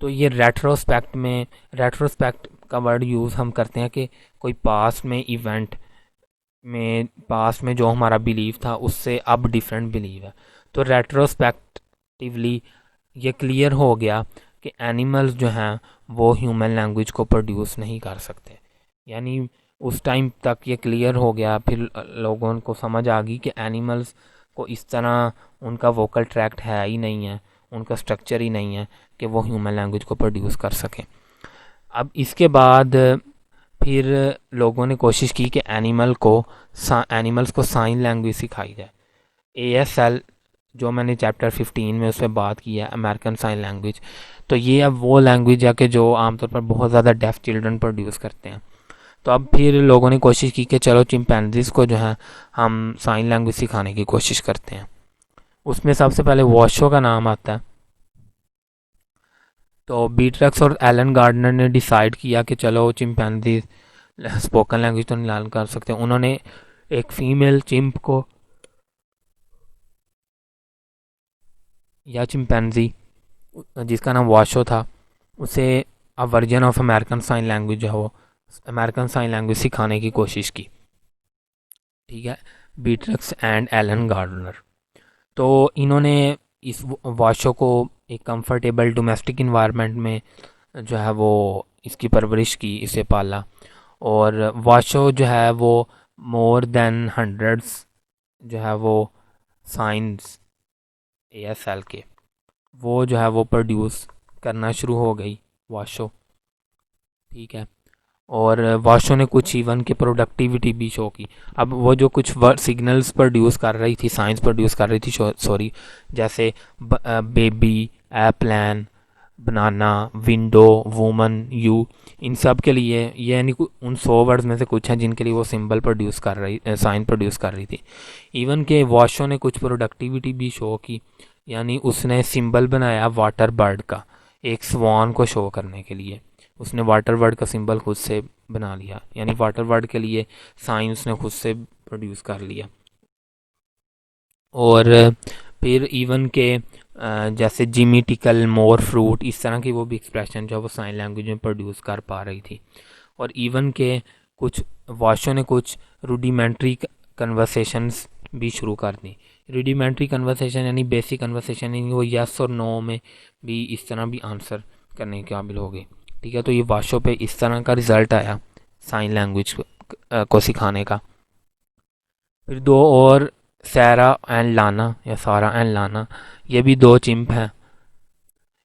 तो ये रेट्रोस्पेक्ट का वर्ड यूज़ हम करते हैं कि कोई पास्ट में जो हमारा बिलीव था उससे अब डिफरेंट बिलीव है। तो रेट्रोस्पेक्टिवली ये क्लियर हो गया कि एनिमल्स जो हैं वो ह्यूमन लैंग्वेज को प्रोड्यूस नहीं कर सकते। यानी उस टाइम तक ये क्लियर हो गया, फिर लोगों को समझ आ गई कि एनिमल्स को इस तरह उनका वोकल ट्रैक्ट है ही नहीं है, उनका स्ट्रक्चर ही नहीं है कि वो ह्यूमन लैंग्वेज को प्रोड्यूस कर सकें। अब इसके बाद फिर लोगों ने कोशिश की कि एनिमल्स को साइन लैंग्वेज सिखाई जाए। ASL जो मैंने चैप्टर 15 में उस पर बात की है, अमेरिकन साइन लैंग्वेज, तो ये अब वो लैंग्वेज है कि जो आमतौर पर बहुत ज़्यादा डेफ चिल्ड्रन प्रोड्यूस करते हैं। तो अब फिर लोगों ने कोशिश की कि चलो चिंपैंजीज़ को जो है हम साइन लैंग्वेज सिखाने की कोशिश करते हैं। उसमें सबसे पहले वॉशो का नाम आता है। तो बीट्रक्स और एलन गार्डनर ने डिसाइड किया कि चलो चिंपैंजी स्पोकन लैंग्वेज तो नहीं लर्न कर सकते। उन्होंने एक फीमेल चिंप को या चिंपैंजी जिसका नाम वॉशो था, उसे a version of American sign language जो है वो अमेरिकन साइन लैंग्वेज सिखाने की कोशिश की। ठीक है, बीट्रक्स एंड एलन गार्डनर। तो इन्होंने इस वॉशो को एक कंफर्टेबल डोमेस्टिक इन्वायरमेंट में जो है वो इसकी परवरिश की, इसे पाला। और वॉशो जो है वो मोर देन हंड्रेड्स जो है वो साइंस ASL के वो जो है वो प्रोड्यूस करना शुरू हो गई वॉशो। ठीक है, और वॉशो ने कुछ इवन की प्रोडक्टिविटी भी शो की। अब वो जो कुछ सिग्नल्स प्रोड्यूस कर रही थी, साइंस प्रोड्यूस कर रही थी सॉरी, जैसे baby, aeroplane, banana, window, woman, you, इन सब के लिए ये यानी उन 100 वर्ड्स में से कुछ हैं जिनके लिए वो सिंबल प्रोड्यूस कर रही साइन प्रोड्यूस कर रही थी। इवन के वॉशो ने कुछ प्रोडक्टिविटी भी शो की, यानी उसने सिंबल बनाया वाटर बर्ड का, एक स्वान को शो करने के लिए उसने वाटर वर्ड का सिंबल खुद से बना लिया, यानी वाटर वर्ड के लिए साइन उसने खुद से प्रोड्यूस कर लिया। और फिर इवन के जैसे जिमी टिकल, मोर फ्रूट, इस तरह की वो भी एक्सप्रेशन जो वो साइन लैंग्वेज में प्रोड्यूस कर पा रही थी। और इवन के कुछ वॉशो ने कुछ रूडिमेंट्री कन्वर्सेशंस भी शुरू कर दी। रूडिमेंट्री कन्वर्सेशन यानी बेसिक कन्वर्सेशन, यानी वो यस और नो में भी इस तरह भी आंसर करने के काबिल हो गई। ठीक है, तो ये वॉशो पे इस तरह का रिज़ल्ट आया साइन लैंग्वेज को सिखाने का। फिर दो और सारा एंड लाना, या सारा एंड लाना, ये भी दो चिंप हैं।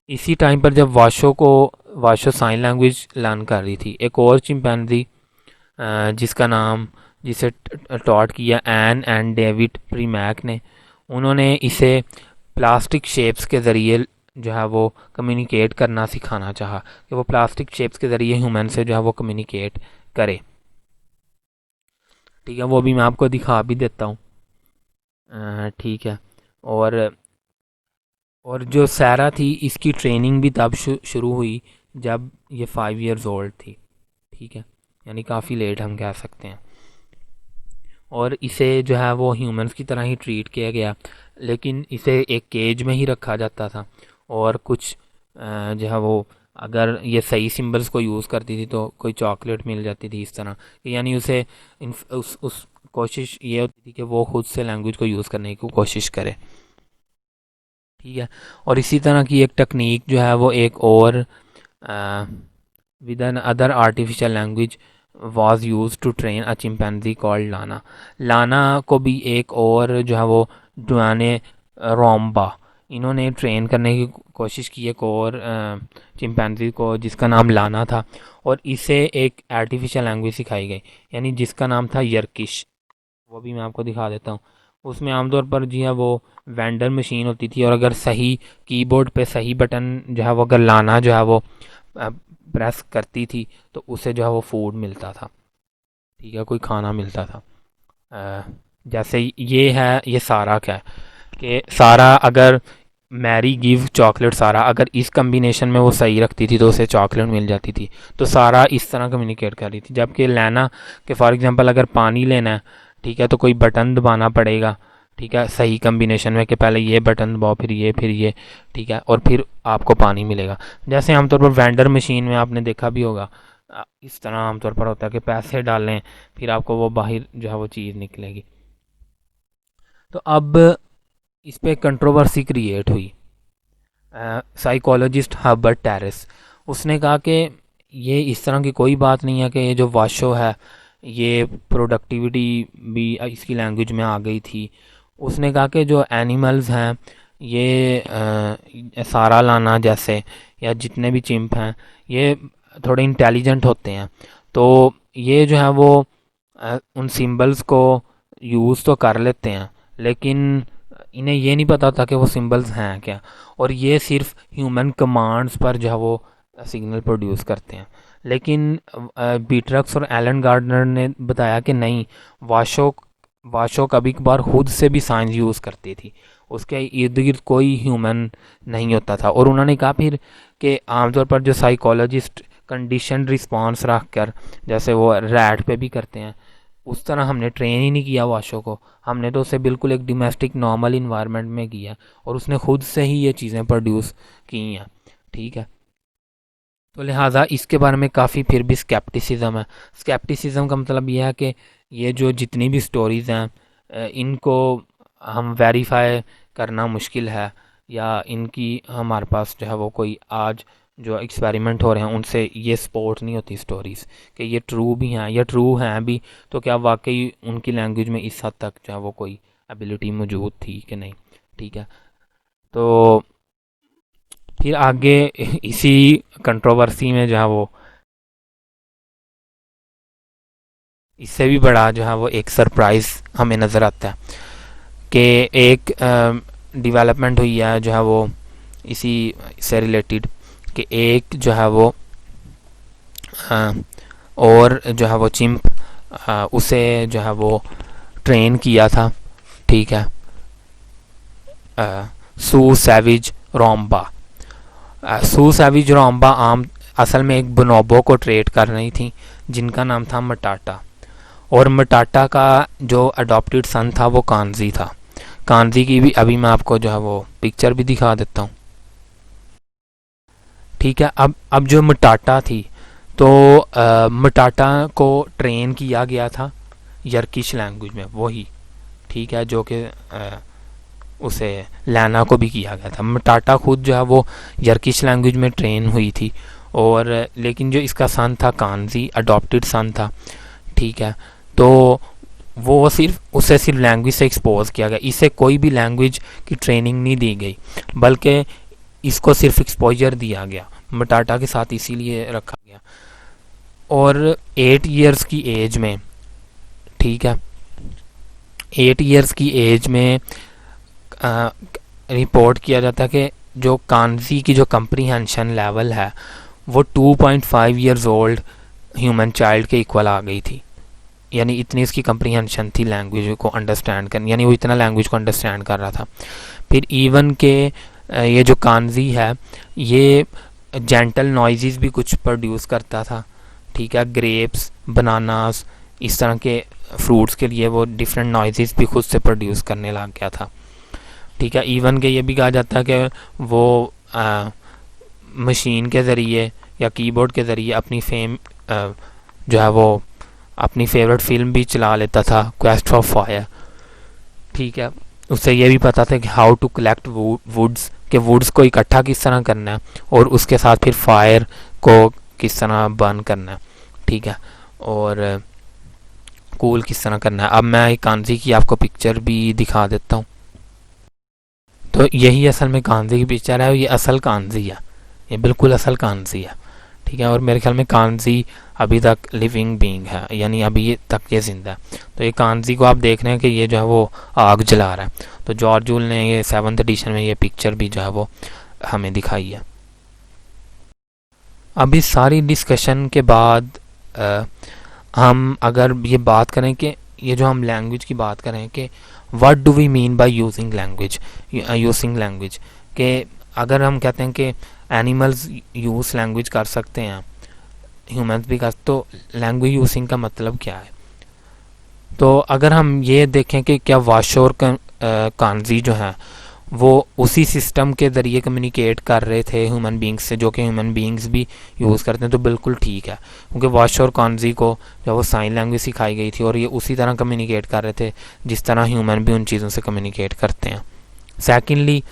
इसी टाइम पर जब वॉशो साइन लैंग्वेज लर्न कर रही थी, एक और चिंपैंजी जिसे टॉट किया एन एंड डेविड प्रीमैक ने, उन्होंने इसे प्लास्टिक शेप्स के ज़रिए जो है वो कम्युनिकेट करना सिखाना चाहा, कि वो प्लास्टिक शेप्स के ज़रिए ह्यूमन से जो है वो कम्युनिकेट करे। ठीक है, वो भी मैं आपको दिखा भी देता हूँ। ठीक है, और जो सारा थी, इसकी ट्रेनिंग भी तब शुरू हुई जब ये 5 years old थी। ठीक है, यानी काफ़ी लेट हम कह सकते हैं। और इसे जो है वो ह्यूमंस की तरह ही ट्रीट किया गया, लेकिन इसे एक केज में ही रखा जाता था। और कुछ जो है वो अगर ये सही सिंबल्स को यूज़ करती थी तो कोई चॉकलेट मिल जाती थी इस तरह, यानी उसे उस कोशिश ये होती थी कि वो खुद से लैंग्वेज को यूज़ करने की कोशिश करे। ठीक है, और इसी तरह की एक टेक्निक जो है वो एक और with another artificial language was used to train a chimpanzee called Lana. Lana को भी एक और जो है वो डुआने रोम्बा, इन्होंने ट्रेन करने की कोशिश की एक और चिंपैंजी को जिसका नाम लाना था, और इसे एक आर्टिफिशियल लैंग्वेज सिखाई गई, यानी जिसका नाम था यर्किश। वो भी मैं आपको दिखा देता हूँ। उसमें आमतौर पर जी है वो वेंडर मशीन होती थी, और अगर सही कीबोर्ड पे सही बटन जो है वो अगर लाना जो है वो प्रेस करती थी तो उसे जो है वो फूड मिलता था। ठीक है, कोई खाना मिलता था। जैसे ये सारा क्या है कि सारा अगर मैरी गिव चॉकलेट सारा, अगर इस कम्बिनेशन में वो सही रखती थी तो उसे चॉकलेट मिल जाती थी। तो सारा इस तरह कम्युनिकेट कर रही थी। जबकि लेना कि फॉर एग्जांपल अगर पानी लेना है, ठीक है, तो कोई बटन दबाना पड़ेगा। ठीक है, सही कम्बिनेशन में कि पहले ये बटन दबाओ फिर ये, ठीक है, और फिर आपको पानी मिलेगा। जैसे आमतौर पर वेंडर मशीन में आपने देखा भी होगा, इस तरह आमतौर पर होता है कि पैसे डालें फिर आपको वो बाहर जो है वो चीज़ निकलेगी। तो अब इस पर कंट्रोवर्सी क्रिएट हुई। साइकोलॉजिस्ट हर्बर्ट टेरेस, उसने कहा कि ये इस तरह की कोई बात नहीं है कि ये जो वॉशो है ये प्रोडक्टिविटी भी इसकी लैंग्वेज में आ गई थी। उसने कहा कि जो एनिमल्स हैं ये सारा लाना जैसे या जितने भी चिंप हैं ये थोड़े इंटेलिजेंट होते हैं, तो ये जो है वो उन सिंबल्स को यूज़ तो कर लेते हैं, लेकिन इन्हें ये नहीं पता था कि वो सिंबल्स हैं क्या, और ये सिर्फ ह्यूमन कमांड्स पर जो है वो सिग्नल प्रोड्यूस करते हैं। लेकिन बीट्रक्स और एलन गार्डनर ने बताया कि नहीं, वाशो वाशो कभी कभार खुद से भी साइंस यूज़ करती थी, उसके इर्द गिर्द कोई ह्यूमन नहीं होता था। और उन्होंने कहा फिर कि आमतौर पर जो साइकोलॉजिस्ट कंडीशन रिस्पॉन्स रख कर, जैसे वो रैट पे भी करते हैं, उस तरह हमने ट्रेन ही नहीं किया वाशो को, हमने तो उसे बिल्कुल एक डोमेस्टिक नॉर्मल इन्वायरमेंट में किया और उसने खुद से ही ये चीज़ें प्रोड्यूस की हैं। ठीक है, तो लिहाजा इसके बारे में काफ़ी फिर भी स्केप्टिसिज्म है। स्केप्टिसिज्म का मतलब यह है कि ये जो जितनी भी स्टोरीज़ हैं इनको हम वेरीफाई करना मुश्किल है, या इनकी हमारे पास जो है वो कोई आज जो एक्सपेरिमेंट हो रहे हैं उनसे ये सपोर्ट नहीं होती स्टोरीज़ कि ये ट्रू भी हैं, या ट्रू हैं भी तो क्या वाकई उनकी लैंग्वेज में इस हद तक जो है वो कोई एबिलिटी मौजूद थी कि नहीं। ठीक है, तो फिर आगे इसी कंट्रोवर्सी में जो है वो इससे भी बड़ा जो है वो एक सरप्राइज़ हमें नज़र आता है कि एक डेवलपमेंट हुई है जो है वो इसी से रिलेटेड, कि एक जो है वो और जो है वो चिंप उसे जो है वो ट्रेन किया था। ठीक है, सू सैविज रोम्बा। सू सैविज रोम्बा असल में एक बोनोबो को ट्रेड कर रही थी जिनका नाम था मटाटा, और मटाटा का जो अडॉप्टेड सन था वो कांजी था। कांजी की भी अभी मैं आपको जो है वो पिक्चर भी दिखा देता हूँ। ठीक है, अब जो मटाटा थी तो मटाटा को ट्रेन किया गया था यर्किश लैंग्वेज में वही। ठीक है, जो कि उसे लैना को भी किया गया था। मटाटा खुद जो है वो यर्किश लैंग्वेज में ट्रेन हुई थी, और लेकिन जो इसका सन था कांजी अडॉप्टेड सन था। ठीक है, तो वो उसे सिर्फ लैंग्वेज से एक्सपोज किया गया, इसे कोई भी लैंग्वेज की ट्रेनिंग नहीं दी गई, बल्कि इसको सिर्फ एक्सपोजर दिया गया, मटाटा के साथ इसीलिए रखा गया। और 8 इयर्स की एज में, ठीक है, 8 इयर्स की एज में रिपोर्ट किया जाता है कि जो कांजी की जो कंप्रीहेंशन लेवल है वो 2.5 इयर्स ओल्ड ह्यूमन चाइल्ड के इक्वल आ गई थी। यानी इतनी इसकी कंप्रीहेंशन थी लैंग्वेज को अंडरस्टैंड करनी, यानी वो इतना लैंग्वेज को अंडरस्टैंड कर रहा था। फिर इवन के ये जो कांजी है ये जेंटल नॉइजेस भी कुछ प्रोड्यूस करता था। ठीक है, ग्रेप्स, बनानास, इस तरह के फ्रूट्स के लिए वो डिफरेंट नॉइजेस भी खुद से प्रोड्यूस करने लग गया था। ठीक है, इवन के ये भी कहा जाता है कि वो मशीन के ज़रिए या कीबोर्ड के ज़रिए अपनी जो है वो अपनी फेवरेट फिल्म भी चला लेता था, क्वेस्ट ऑफ फायर। ठीक है, उससे ये भी पता था कि हाउ टू कलेक्ट वुड्स, के वुड्स को इकट्ठा किस तरह करना है और उसके साथ फिर फायर को किस तरह बर्न करना है। ठीक है, और कूल किस तरह करना है। अब मैं एक कांजी की आपको पिक्चर भी दिखा देता हूँ। तो यही असल में कांजी की पिक्चर है, ये असल कांजी है, ये बिल्कुल असल कांजी है। ठीक है, और मेरे ख्याल में कांजी अभी तक लिविंग बीइंग है, यानी अभी तक ये जिंदा है। तो ये कांजी को आप देख रहे हैं कि ये जो है वो आग जला रहा है। तो जॉर्ज जूल ने ये 7th एडिशन में ये पिक्चर भी जो है वो हमें दिखाई है। अब इस सारी डिस्कशन के बाद हम अगर ये बात करें कि ये जो हम लैंग्वेज की बात करें कि what do we mean by using language, कि अगर हम कहते हैं कि एनिमल्स यूज़ लैंग्वेज कर सकते हैं, ह्यूमंस भी कर, तो लैंग्वेज यूजिंग का मतलब क्या है। तो अगर हम ये देखें कि क्या वाशो और कांजी जो हैं वो उसी सिस्टम के ज़रिए कम्युनिकेट कर रहे थे ह्यूमन बींग्स से जो कि ह्यूमन बींग्स भी यूज़ करते हैं, तो बिल्कुल ठीक है, क्योंकि वाशो और कांजी को जब वो साइन लैंग्वेज सिखाई गई थी और ये उसी तरह कम्युनिकेट कर रहे थे जिस तरह ह्यूमन भी उन चीज़ों से कम्युनिकेट करते हैं। सेकेंडली,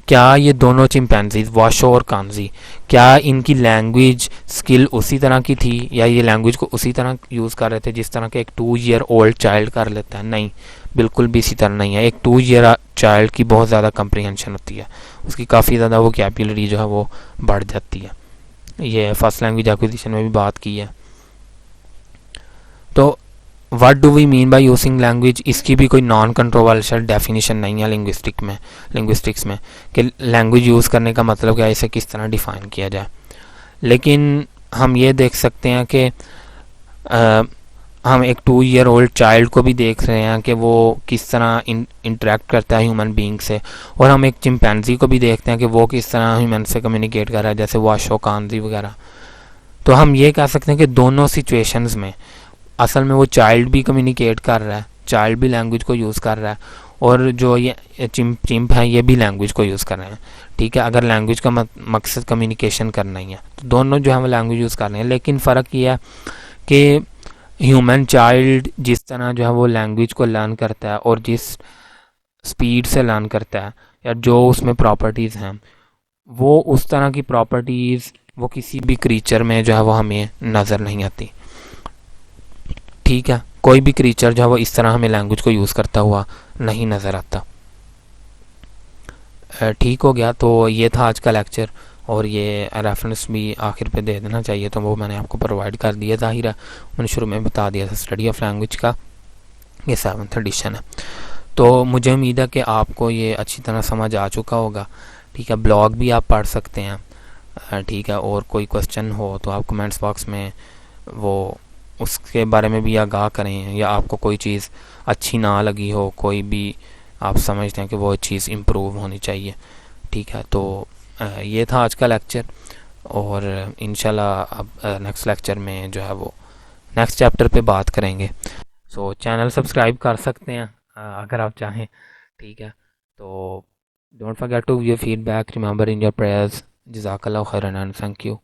क्या ये दोनों चिंपैंजीज वाशो और कांजी, क्या इनकी लैंग्वेज स्किल उसी तरह की थी, या ये लैंग्वेज को उसी तरह यूज़ कर रहे थे जिस तरह के एक 2 ईयर ओल्ड चाइल्ड कर लेता है? नहीं, बिल्कुल भी इसी तरह नहीं है। एक 2 ईयर चाइल्ड की बहुत ज़्यादा कंप्रीहेंशन होती है, उसकी काफ़ी ज़्यादा वोकैबुलरी जो है वो बढ़ जाती है। ये फर्स्ट लैंग्वेज एक्विजिशन में भी बात की है। तो what do we mean by using language, इसकी भी कोई नॉन कंट्रोवर्शियल डेफिनेशन नहीं है लिंग्विस्टिक्स में कि लैंग्वेज यूज़ करने का मतलब क्या है, इसे किस तरह डिफ़ाइन किया जाए। लेकिन हम ये देख सकते हैं कि हम एक 2 ईयर ओल्ड चाइल्ड को भी देख रहे हैं कि वो किस तरह इंटरेक्ट करता है ह्यूमन बींग से, और हम एक चिंपैंजी को भी देखते हैं कि वो किस तरह ह्यूमन से कम्युनिकेट कर रहा है, जैसे वाशो कांजी वगैरह। तो हम ये कह सकते हैं कि दोनों सिचुएशंस में असल में वो चाइल्ड भी कम्युनिकेट कर रहा है, चाइल्ड भी लैंग्वेज को यूज़ कर रहा है, और जो ये चिंप है ये भी लैंग्वेज को यूज़ कर रहे हैं। ठीक है, अगर लैंग्वेज का मकसद कम्युनिकेशन करना ही है तो दोनों जो है वो लैंग्वेज यूज़ कर रहे हैं। लेकिन फ़र्क ये है कि ह्यूमन चाइल्ड जिस तरह जो है वो लैंग्वेज को लर्न करता है और जिस स्पीड से लर्न करता है, या जो उसमें प्रॉपर्टीज़ हैं, वो उस तरह की प्रॉपर्टीज़ वो किसी भी क्रीचर में जो है वो हमें नज़र नहीं आती। ठीक है, कोई भी क्रीचर जो है वो इस तरह हमें लैंग्वेज को यूज़ करता हुआ नहीं नज़र आता। ठीक हो गया, तो ये था आज का लेक्चर, और ये रेफरेंस भी आखिर पे दे देना चाहिए, तो वो मैंने आपको प्रोवाइड कर दिया। ज़ाहिर है मैंने शुरू में बता दिया था स्टडी ऑफ लैंग्वेज का ये 7th एडिशन है। तो मुझे उम्मीद है कि आपको ये अच्छी तरह समझ आ चुका होगा। ठीक है, ब्लॉग भी आप पढ़ सकते हैं। ठीक है, और कोई क्वेश्चन हो तो आप कमेंट्स बॉक्स में वो उसके बारे में भी आगाह करें, या आपको कोई चीज़ अच्छी ना लगी हो, कोई भी आप समझते हैं कि वो चीज़ इम्प्रूव होनी चाहिए। ठीक है, तो ये था आज का लेक्चर, और इंशाल्लाह अब नेक्स्ट लेक्चर में जो है वो नेक्स्ट चैप्टर पे बात करेंगे। सो चैनल सब्सक्राइब कर सकते हैं अगर आप चाहें। ठीक है, तो don't forget to give feedback, remember in your prayers. जज़ाकल्लाहु खैरन एंड थैंक यू।